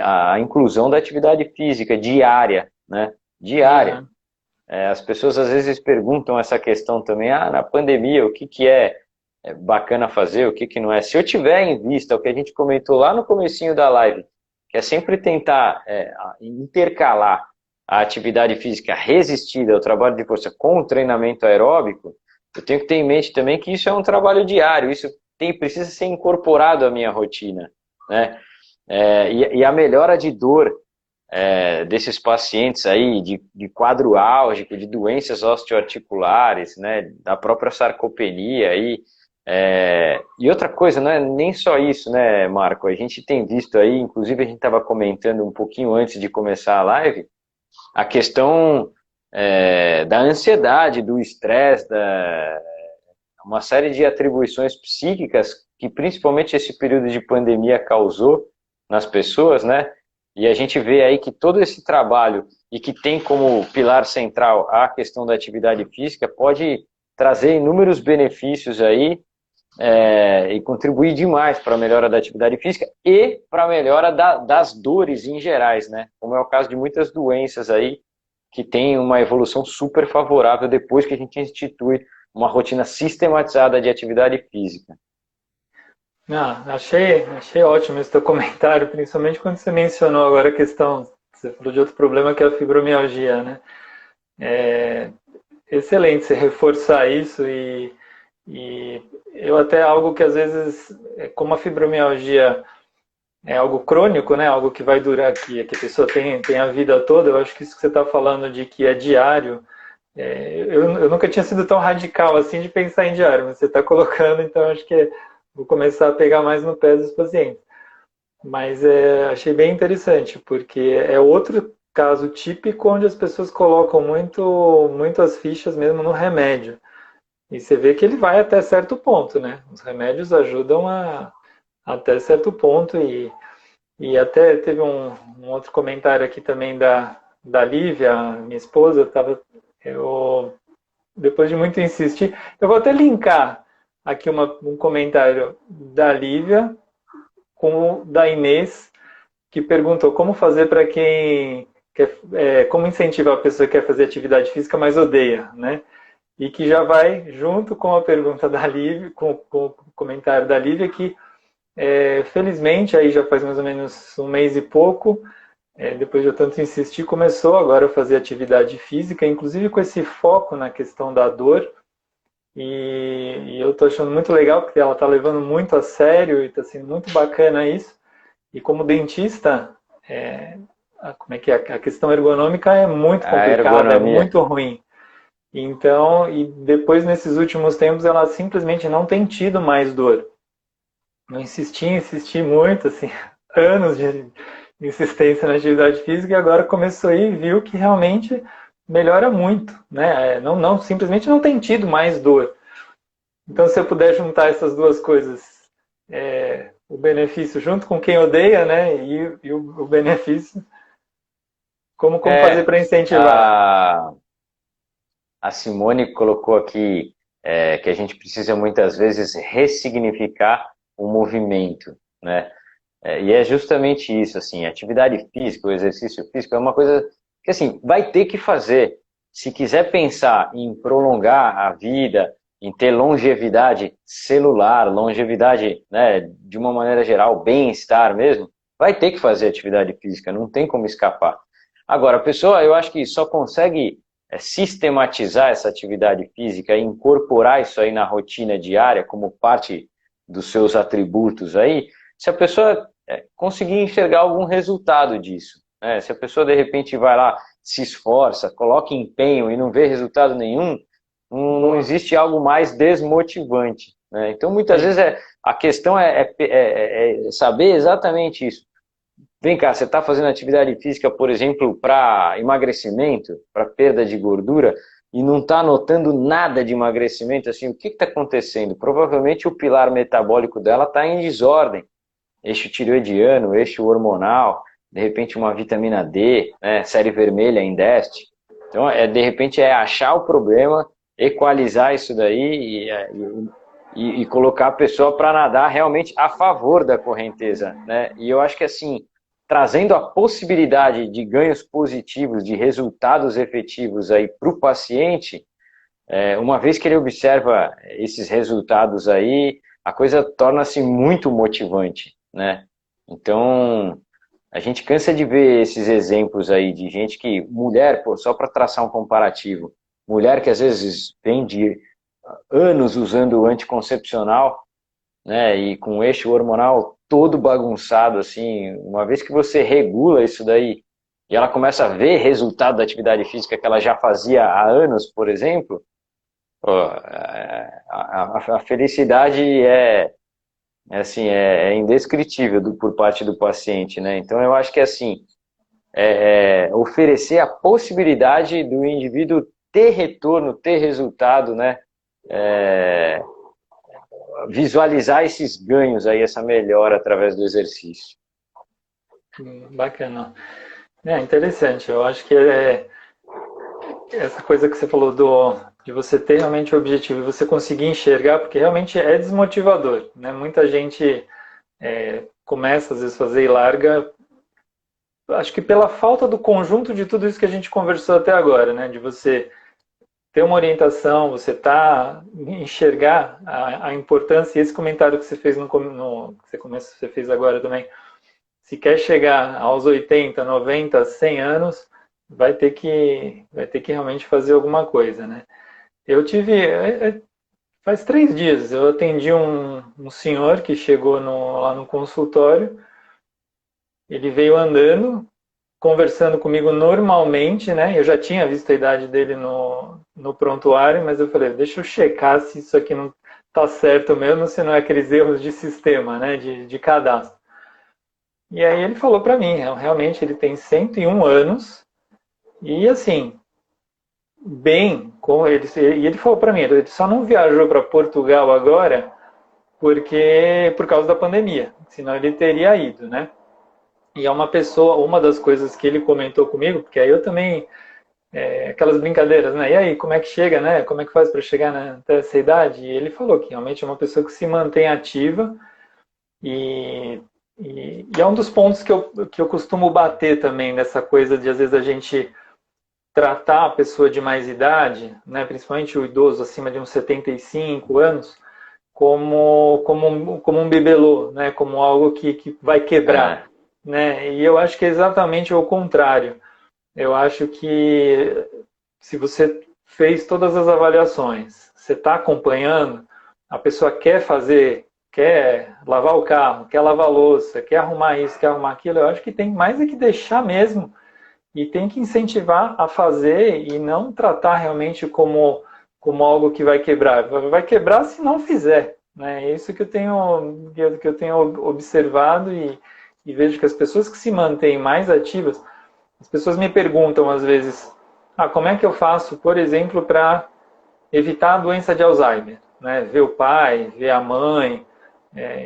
a inclusão da atividade física diária, né? Diária. As pessoas às vezes perguntam essa questão também, na pandemia, o que que é bacana fazer, o que que não é. Se eu tiver em vista o que a gente comentou lá no comecinho da live, que é sempre tentar intercalar a atividade física resistida, o trabalho de força com o treinamento aeróbico, eu tenho que ter em mente também que isso é um trabalho diário, isso precisa ser incorporado à minha rotina, né? E a melhora de dor desses pacientes aí, de quadro álgico, de doenças osteoarticulares, né, da própria sarcopenia aí, e outra coisa, não é nem só isso, né, Marco? A gente tem visto aí, inclusive a gente estava comentando um pouquinho antes de começar a live, a questão da ansiedade, do estresse, uma série de atribuições psíquicas que principalmente esse período de pandemia causou nas pessoas, né? E a gente vê aí que todo esse trabalho e que tem como pilar central a questão da atividade física pode trazer inúmeros benefícios aí e contribuir demais para a melhora da atividade física e para a melhora das dores em gerais, né? Como é o caso de muitas doenças aí que tem uma evolução super favorável depois que a gente institui uma rotina sistematizada de atividade física. Achei ótimo esse teu comentário, principalmente quando você mencionou agora a questão, você falou de outro problema que é a fibromialgia, né? É excelente você reforçar isso e eu até algo que às vezes, como a fibromialgia é algo crônico, né? Algo que vai durar, que a pessoa tem a vida toda, eu acho que isso que você está falando de que é diário, eu nunca tinha sido tão radical assim de pensar em diário, mas você está colocando, então acho que vou começar a pegar mais no pé dos pacientes. Mas achei bem interessante, porque é outro caso típico onde as pessoas colocam muito as fichas mesmo no remédio. E você vê que ele vai até certo ponto, né? Os remédios ajudam até certo ponto e até teve um outro comentário aqui também da Lívia, minha esposa, depois de muito insistir, eu vou até linkar aqui um comentário da Lívia com o da Inês, que perguntou como fazer para quem como incentivar a pessoa que quer fazer atividade física, mas odeia, né? E que já vai junto com a pergunta da Lívia, com o comentário da Lívia, que felizmente aí já faz mais ou menos um mês e pouco, depois de eu tanto insistir, começou agora a fazer atividade física, inclusive com esse foco na questão da dor. E eu estou achando muito legal, porque ela está levando muito a sério e está sendo muito bacana isso. E como dentista, como é que é? A questão ergonômica é muito complicada, é muito ruim. Então, e depois nesses últimos tempos, ela simplesmente não tem tido mais dor. Eu insisti muito, assim, anos de insistência na atividade física e agora começou aí e viu que realmente melhora muito, né? Não, simplesmente não tem tido mais dor. Então, se eu puder juntar essas duas coisas, o benefício junto com quem odeia, né? E o benefício, como fazer para incentivar? A Simone colocou aqui que a gente precisa muitas vezes ressignificar o movimento, né? E é justamente isso, assim, a atividade física, o exercício físico é uma coisa que, assim, vai ter que fazer. Se quiser pensar em prolongar a vida, em ter longevidade celular, longevidade, né, de uma maneira geral, bem-estar mesmo, vai ter que fazer atividade física, não tem como escapar. Agora, a pessoa, eu acho que só consegue sistematizar essa atividade física e incorporar isso aí na rotina diária como parte dos seus atributos aí, se a pessoa conseguir enxergar algum resultado disso, né? Se a pessoa de repente vai lá, se esforça, coloca empenho e não vê resultado nenhum, não existe algo mais desmotivante, né? Então muitas vezes a questão é saber exatamente isso. Vem cá, você está fazendo atividade física, por exemplo, para emagrecimento, para perda de gordura, e não está notando nada de emagrecimento, assim, o que está acontecendo? Provavelmente o pilar metabólico dela está em desordem. Eixo tireoidiano, eixo hormonal, de repente uma vitamina D, né, série vermelha em déficit. Então, de repente, achar o problema, equalizar isso daí e colocar a pessoa para nadar realmente a favor da correnteza, né? E eu acho que, assim, trazendo a possibilidade de ganhos positivos, de resultados efetivos aí para o paciente, uma vez que ele observa esses resultados aí, a coisa torna-se muito motivante, né? Então, a gente cansa de ver esses exemplos aí de gente que, mulher, pô, só para traçar um comparativo, mulher que às vezes vem de anos usando anticoncepcional, né, e com o eixo hormonal todo bagunçado, assim, uma vez que você regula isso daí, e ela começa a ver resultado da atividade física que ela já fazia há anos, por exemplo, pô, a felicidade assim, é indescritível por parte do paciente, né? Então eu acho que assim, oferecer a possibilidade do indivíduo ter retorno, ter resultado, né? Visualizar esses ganhos aí, essa melhora através do exercício. Bacana. Interessante. Eu acho que essa coisa que você falou de você ter realmente o objetivo e você conseguir enxergar, porque realmente é desmotivador, né? Muita gente começa às vezes a fazer e larga, acho que pela falta do conjunto de tudo isso que a gente conversou até agora, né? De você ter uma orientação, você enxergar a importância, e esse comentário que você fez que você fez agora também, se quer chegar aos 80, 90, 100 anos, vai ter que realmente fazer alguma coisa, né? Eu tive, faz 3 dias, eu atendi um senhor que chegou lá no consultório, ele veio andando, conversando comigo normalmente, né? Eu já tinha visto a idade dele no prontuário, mas eu falei, deixa eu checar se isso aqui não tá certo mesmo, se não é aqueles erros de sistema, né? De cadastro. E aí ele falou para mim, realmente ele tem 101 anos e assim, bem, e ele falou para mim, ele só não viajou para Portugal agora por causa da pandemia, senão ele teria ido, né? E é uma das coisas que ele comentou comigo, porque aí eu também, aquelas brincadeiras, né? E aí, como é que chega, né? Como é que faz para chegar até essa idade? E ele falou que realmente é uma pessoa que se mantém ativa e, e é um dos pontos que eu costumo bater também nessa coisa de às vezes a gente tratar a pessoa de mais idade, né? Principalmente o idoso acima de uns 75 anos, como um bibelô, né? Como algo que vai quebrar, né? E eu acho que é exatamente o contrário. Eu acho que se você fez todas as avaliações, você está acompanhando, a pessoa quer lavar o carro, quer lavar a louça, quer arrumar isso, quer arrumar aquilo, eu acho que tem mais é que deixar mesmo e tem que incentivar a fazer e não tratar realmente como algo que vai quebrar. Vai quebrar se não fizer. Né? É isso que eu tenho observado e vejo que as pessoas que se mantêm mais ativas, as pessoas me perguntam às vezes, como é que eu faço, por exemplo, para evitar a doença de Alzheimer? Né? Ver o pai, ver a mãe,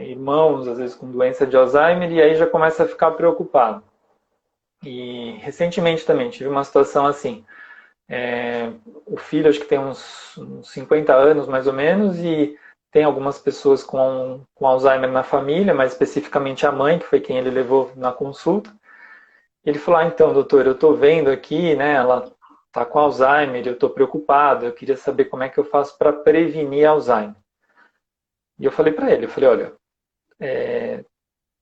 irmãos, às vezes com doença de Alzheimer, e aí já começa a ficar preocupado. E recentemente também tive uma situação assim. O filho acho que tem uns 50 anos mais ou menos e tem algumas pessoas com Alzheimer na família, mas especificamente a mãe, que foi quem ele levou na consulta. Ele falou, então, doutor, eu estou vendo aqui, né, ela está com Alzheimer, eu estou preocupado, eu queria saber como é que eu faço para prevenir Alzheimer. E eu falei para ele, olha,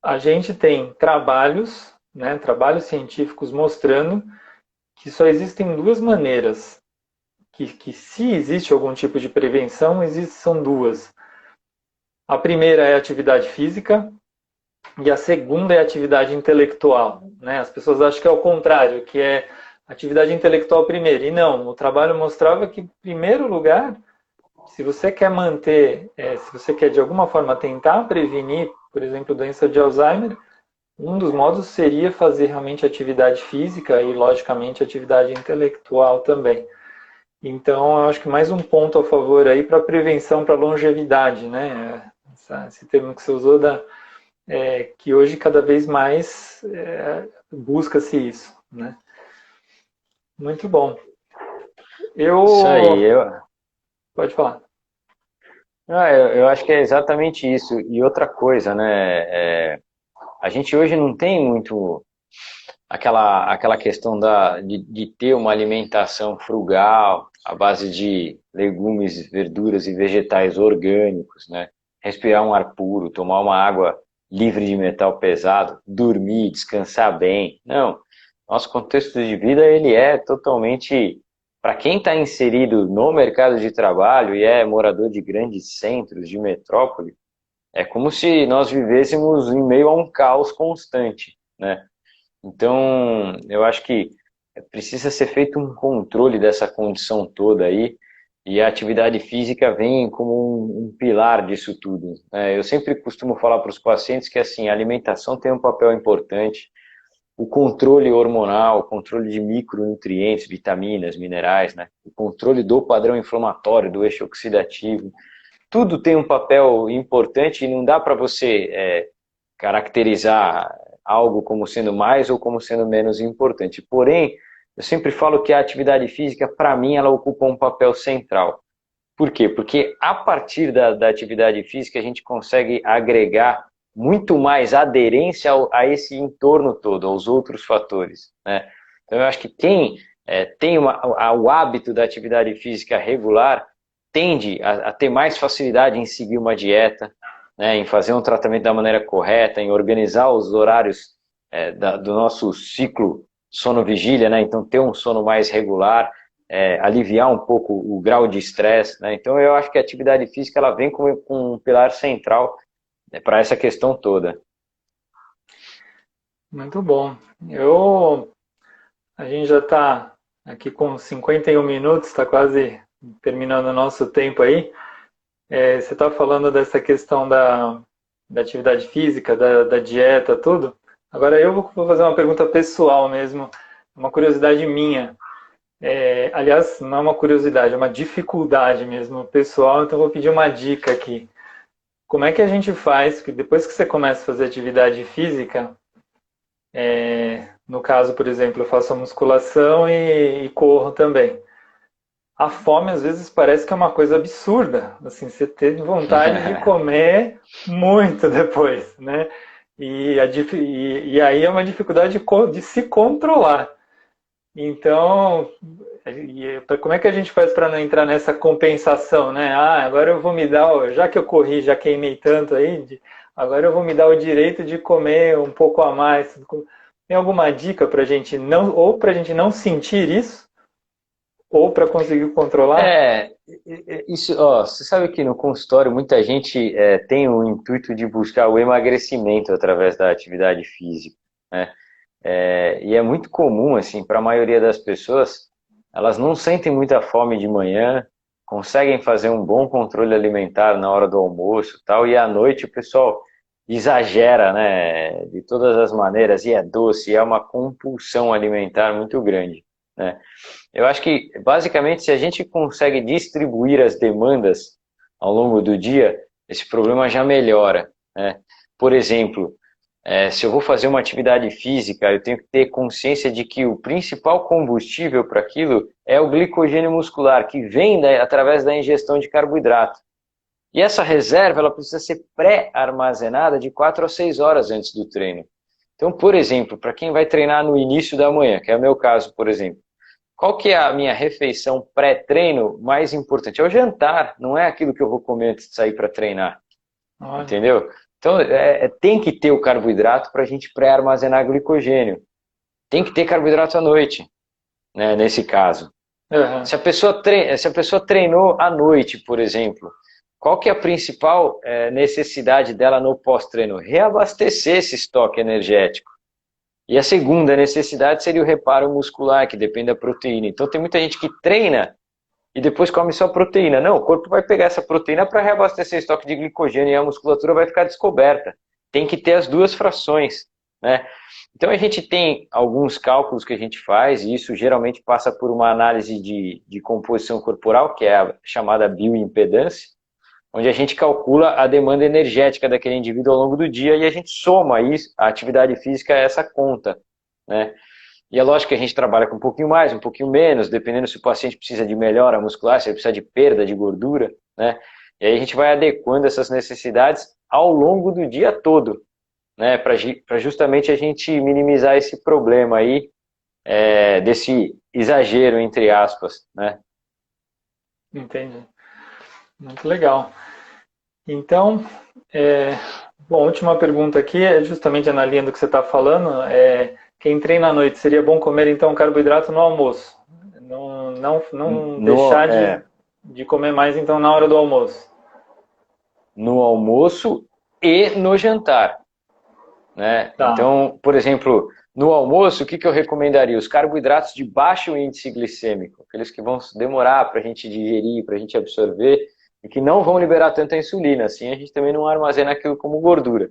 a gente tem trabalhos, né, trabalhos científicos mostrando que só existem duas maneiras, que se existe algum tipo de prevenção, são duas. A primeira é a atividade física e a segunda é a atividade intelectual. Né? As pessoas acham que é o contrário, que é atividade intelectual primeiro. E não, o trabalho mostrava que, em primeiro lugar, se você quer manter, se você quer de alguma forma tentar prevenir, por exemplo, doença de Alzheimer, um dos modos seria fazer realmente atividade física e, logicamente, atividade intelectual também. Então, eu acho que mais um ponto a favor aí para prevenção, para longevidade, né? Esse termo que você usou, que hoje cada vez mais busca-se isso, né? Muito bom. Isso aí, Pode falar. eu acho que é exatamente isso. E outra coisa, né? A gente hoje não tem muito aquela questão de ter uma alimentação frugal, à base de legumes, verduras e vegetais orgânicos, né? Respirar um ar puro, tomar uma água livre de metal pesado, dormir, descansar bem. Não, nosso contexto de vida ele é totalmente, para quem está inserido no mercado de trabalho e é morador de grandes centros, de metrópole, é como se nós vivêssemos em meio a um caos constante, né? Então, eu acho que precisa ser feito um controle dessa condição toda aí, e a atividade física vem como um pilar disso tudo, né? Eu sempre costumo falar para os pacientes que assim, a alimentação tem um papel importante, o controle hormonal, o controle de micronutrientes, vitaminas, minerais, né? O controle do padrão inflamatório, do eixo oxidativo, tudo tem um papel importante e não dá para você caracterizar algo como sendo mais ou como sendo menos importante. Porém, eu sempre falo que a atividade física, para mim, ela ocupa um papel central. Por quê? Porque a partir da atividade física a gente consegue agregar muito mais aderência a esse entorno todo, aos outros fatores, né? Então eu acho que quem tem o hábito da atividade física regular tende a ter mais facilidade em seguir uma dieta, né, em fazer um tratamento da maneira correta, em organizar os horários do nosso ciclo sono-vigília, né, então ter um sono mais regular, aliviar um pouco o grau de estresse, né, então eu acho que a atividade física ela vem com um pilar central, né, para essa questão toda. Muito bom. A gente já está aqui com 51 minutos, está quase terminando o nosso tempo aí. Você está falando dessa questão da atividade física, da dieta, tudo. Agora eu vou fazer uma pergunta pessoal mesmo, uma curiosidade minha. Aliás, não é uma curiosidade, é uma dificuldade mesmo pessoal, então eu vou pedir uma dica aqui. Como é que a gente faz, que depois que você começa a fazer atividade física, no caso, por exemplo, eu faço a musculação e corro também. A fome às vezes parece que é uma coisa absurda, assim, você ter vontade de comer muito depois, né? E aí é uma dificuldade de se controlar. Então, como é que a gente faz para não entrar nessa compensação, né? Ah, agora eu vou me dar, já que eu corri, já queimei tanto aí, agora eu vou me dar o direito de comer um pouco a mais. Tem alguma dica para a gente não, ou para a gente não sentir isso? Ou para conseguir controlar? Isso, ó, você sabe que no consultório muita gente tem o intuito de buscar o emagrecimento através da atividade física, né? E é muito comum, assim, para a maioria das pessoas, elas não sentem muita fome de manhã, conseguem fazer um bom controle alimentar na hora do almoço e tal, e à noite o pessoal exagera, né, de todas as maneiras, e é doce, e é uma compulsão alimentar muito grande, né? Eu acho que, basicamente, se a gente consegue distribuir as demandas ao longo do dia, esse problema já melhora, né? Por exemplo, se eu vou fazer uma atividade física, eu tenho que ter consciência de que o principal combustível para aquilo é o glicogênio muscular, que vem através da ingestão de carboidrato. E essa reserva ela precisa ser pré-armazenada de 4 a 6 horas antes do treino. Então, por exemplo, para quem vai treinar no início da manhã, que é o meu caso, por exemplo, qual que é a minha refeição pré-treino mais importante? É o jantar, não é aquilo que eu vou comer antes de sair para treinar. Olha. Entendeu? Então, tem que ter o carboidrato para a gente pré-armazenar glicogênio. Tem que ter carboidrato à noite, né, nesse caso. Uhum. Se a pessoa treinou à noite, por exemplo, qual que é a principal necessidade dela no pós-treino? Reabastecer esse estoque energético. E a segunda necessidade seria o reparo muscular, que depende da proteína. Então tem muita gente que treina e depois come só proteína. Não, o corpo vai pegar essa proteína para reabastecer o estoque de glicogênio e a musculatura vai ficar descoberta. Tem que ter as duas frações, né? Então a gente tem alguns cálculos que a gente faz, e isso geralmente passa por uma análise de composição corporal, que é a chamada bioimpedância, onde a gente calcula a demanda energética daquele indivíduo ao longo do dia e a gente soma isso, a atividade física a essa conta, né? E é lógico que a gente trabalha com um pouquinho mais, um pouquinho menos, dependendo se o paciente precisa de melhora muscular, se ele precisa de perda de gordura, né? E aí a gente vai adequando essas necessidades ao longo do dia todo. né, para justamente a gente minimizar esse problema aí, desse exagero, entre aspas, né? Entendi. Muito legal. Então, é, bom, última pergunta aqui é justamente na linha do que você está falando. Quem treina à noite, seria bom comer então carboidrato no almoço? Não No, deixar de comer mais então na hora do almoço. no almoço e no jantar, né? Tá, Então, por exemplo, no almoço, o que eu recomendaria? Os carboidratos de baixo índice glicêmico, aqueles que vão demorar para a gente digerir, para a gente absorver, e que não vão liberar tanta insulina, assim a gente também não armazena aquilo como gordura.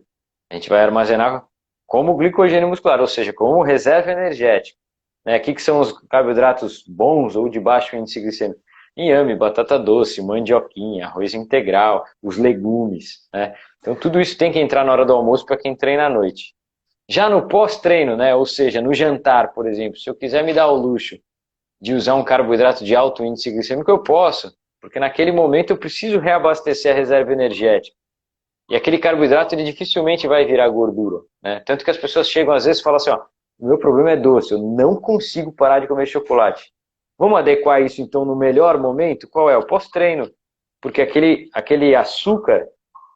A gente vai armazenar como glicogênio muscular, ou seja, como reserva energética. Né? O que são os carboidratos bons ou de baixo índice glicêmico? Inhame, batata doce, mandioquinha, arroz integral, os legumes, né? Então tudo isso tem que entrar na hora do almoço para quem treina à noite. Já no pós-treino, né? Ou seja, no jantar, por exemplo, se eu quiser me dar o luxo de usar um carboidrato de alto índice glicêmico, eu posso, porque naquele momento eu preciso reabastecer a reserva energética. E aquele carboidrato ele dificilmente vai virar gordura, né? Tanto que as pessoas chegam às vezes e falam assim, ó, o meu problema é doce, eu não consigo parar de comer chocolate. Vamos adequar isso então no melhor momento? Qual é? O pós-treino. Porque aquele açúcar,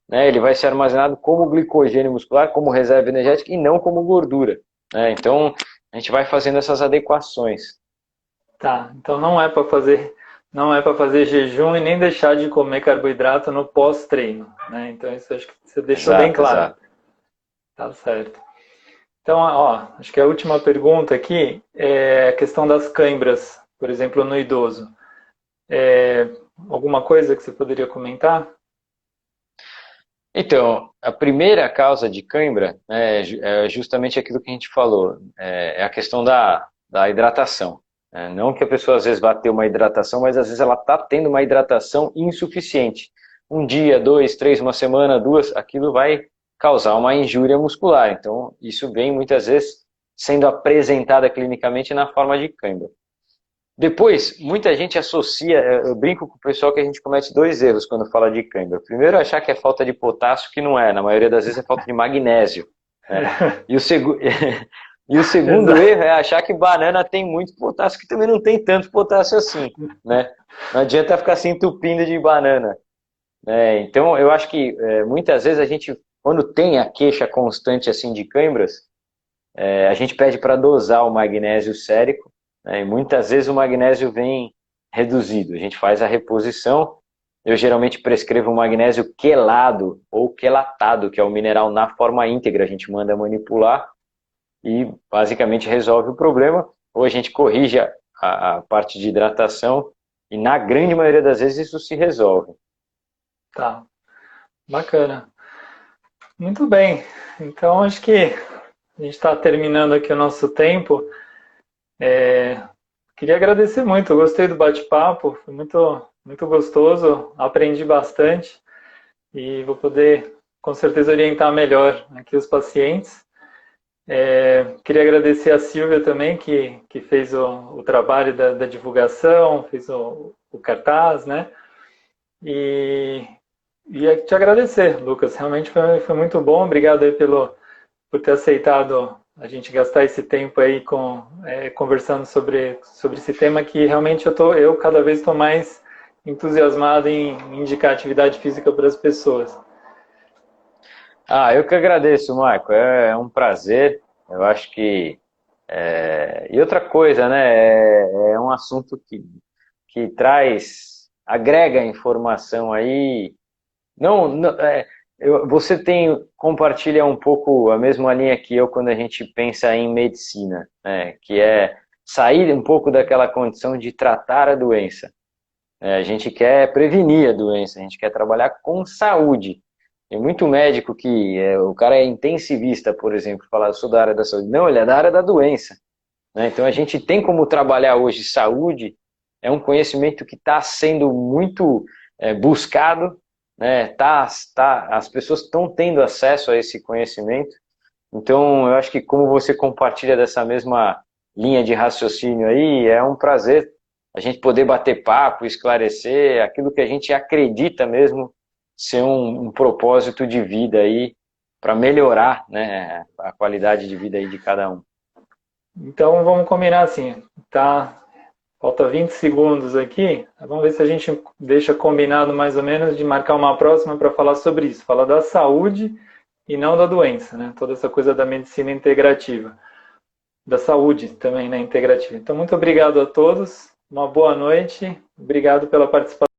né, ele vai ser armazenado como glicogênio muscular, como reserva energética e não como gordura, né? Então a gente vai fazendo essas adequações. tá. Então não é para fazer jejum e nem deixar de comer carboidrato no pós-treino, né? Então isso acho que você deixou bem Exato, claro. exato. Tá certo. Então, ó, acho que a última pergunta aqui é a questão das câimbras, por exemplo, no idoso. É, alguma coisa que você poderia comentar? Então, a primeira causa de cãibra, né, é justamente aquilo que a gente falou, é a questão da hidratação. Não que a pessoa às vezes vá ter uma hidratação, mas às vezes ela está tendo uma hidratação insuficiente. Um dia, dois, três, uma semana, duas, aquilo vai causar uma injúria muscular. Então, isso vem muitas vezes sendo apresentada clinicamente na forma de cãibra. Depois, muita gente associa, eu brinco com o pessoal que a gente comete dois erros quando fala de cãibra. Primeiro, achar que é falta de potássio, que não é. Na maioria das vezes é falta de magnésio, né? E o, e o segundo Exato. erro é achar que banana tem muito potássio, que também não tem tanto potássio assim, né? Não adianta ficar se entupindo de banana, né? Então, eu acho que muitas vezes a gente, quando tem a queixa constante assim de cãibras, a gente pede para dosar o magnésio sérico, né, e muitas vezes o magnésio vem reduzido. A gente faz a reposição. Eu geralmente prescrevo o magnésio quelado ou quelatado, que é o mineral na forma íntegra. A gente manda manipular e basicamente resolve o problema. Ou a gente corrige a parte de hidratação e na grande maioria das vezes isso se resolve. Tá, bacana. Muito bem. Então, acho que a gente está terminando aqui o nosso tempo. Queria agradecer muito, eu gostei do bate-papo, foi muito, muito gostoso, aprendi bastante e vou poder, com certeza, orientar melhor aqui os pacientes. Queria agradecer a Silvia também, que fez o trabalho da divulgação, fez o cartaz, né? E, e te agradecer, Lucas, realmente foi muito bom, obrigado aí por ter aceitado a gente gastar esse tempo aí conversando sobre esse tema que realmente eu cada vez estou mais entusiasmado em indicar atividade física para as pessoas. Ah, eu que agradeço, Marco. É um prazer. Eu acho que e outra coisa, né? É um assunto que traz, agrega informação aí. Não, você compartilha um pouco a mesma linha que eu quando a gente pensa em medicina, né? Que é sair um pouco daquela condição de tratar a doença. A gente quer prevenir a doença, a gente quer trabalhar com saúde. Tem muito médico que o cara é intensivista, por exemplo, falar, eu sou da área da saúde. Não, ele é da área da doença, né? Então a gente tem como trabalhar hoje saúde, é um conhecimento que está sendo muito buscado, né? As pessoas estão tendo acesso a esse conhecimento. Então eu acho que como você compartilha dessa mesma linha de raciocínio aí, é um prazer a gente poder bater papo, esclarecer aquilo que a gente acredita mesmo ser um propósito de vida aí melhorar, né, a qualidade de vida aí de cada um. Então vamos combinar assim, tá? Falta 20 segundos aqui. Vamos ver se a gente deixa combinado mais ou menos de marcar uma próxima para falar sobre isso. Falar da saúde e não da doença, né? Toda essa coisa da medicina integrativa. Da saúde também, né? Integrativa. Então, muito obrigado a todos. Uma boa noite. Obrigado pela participação.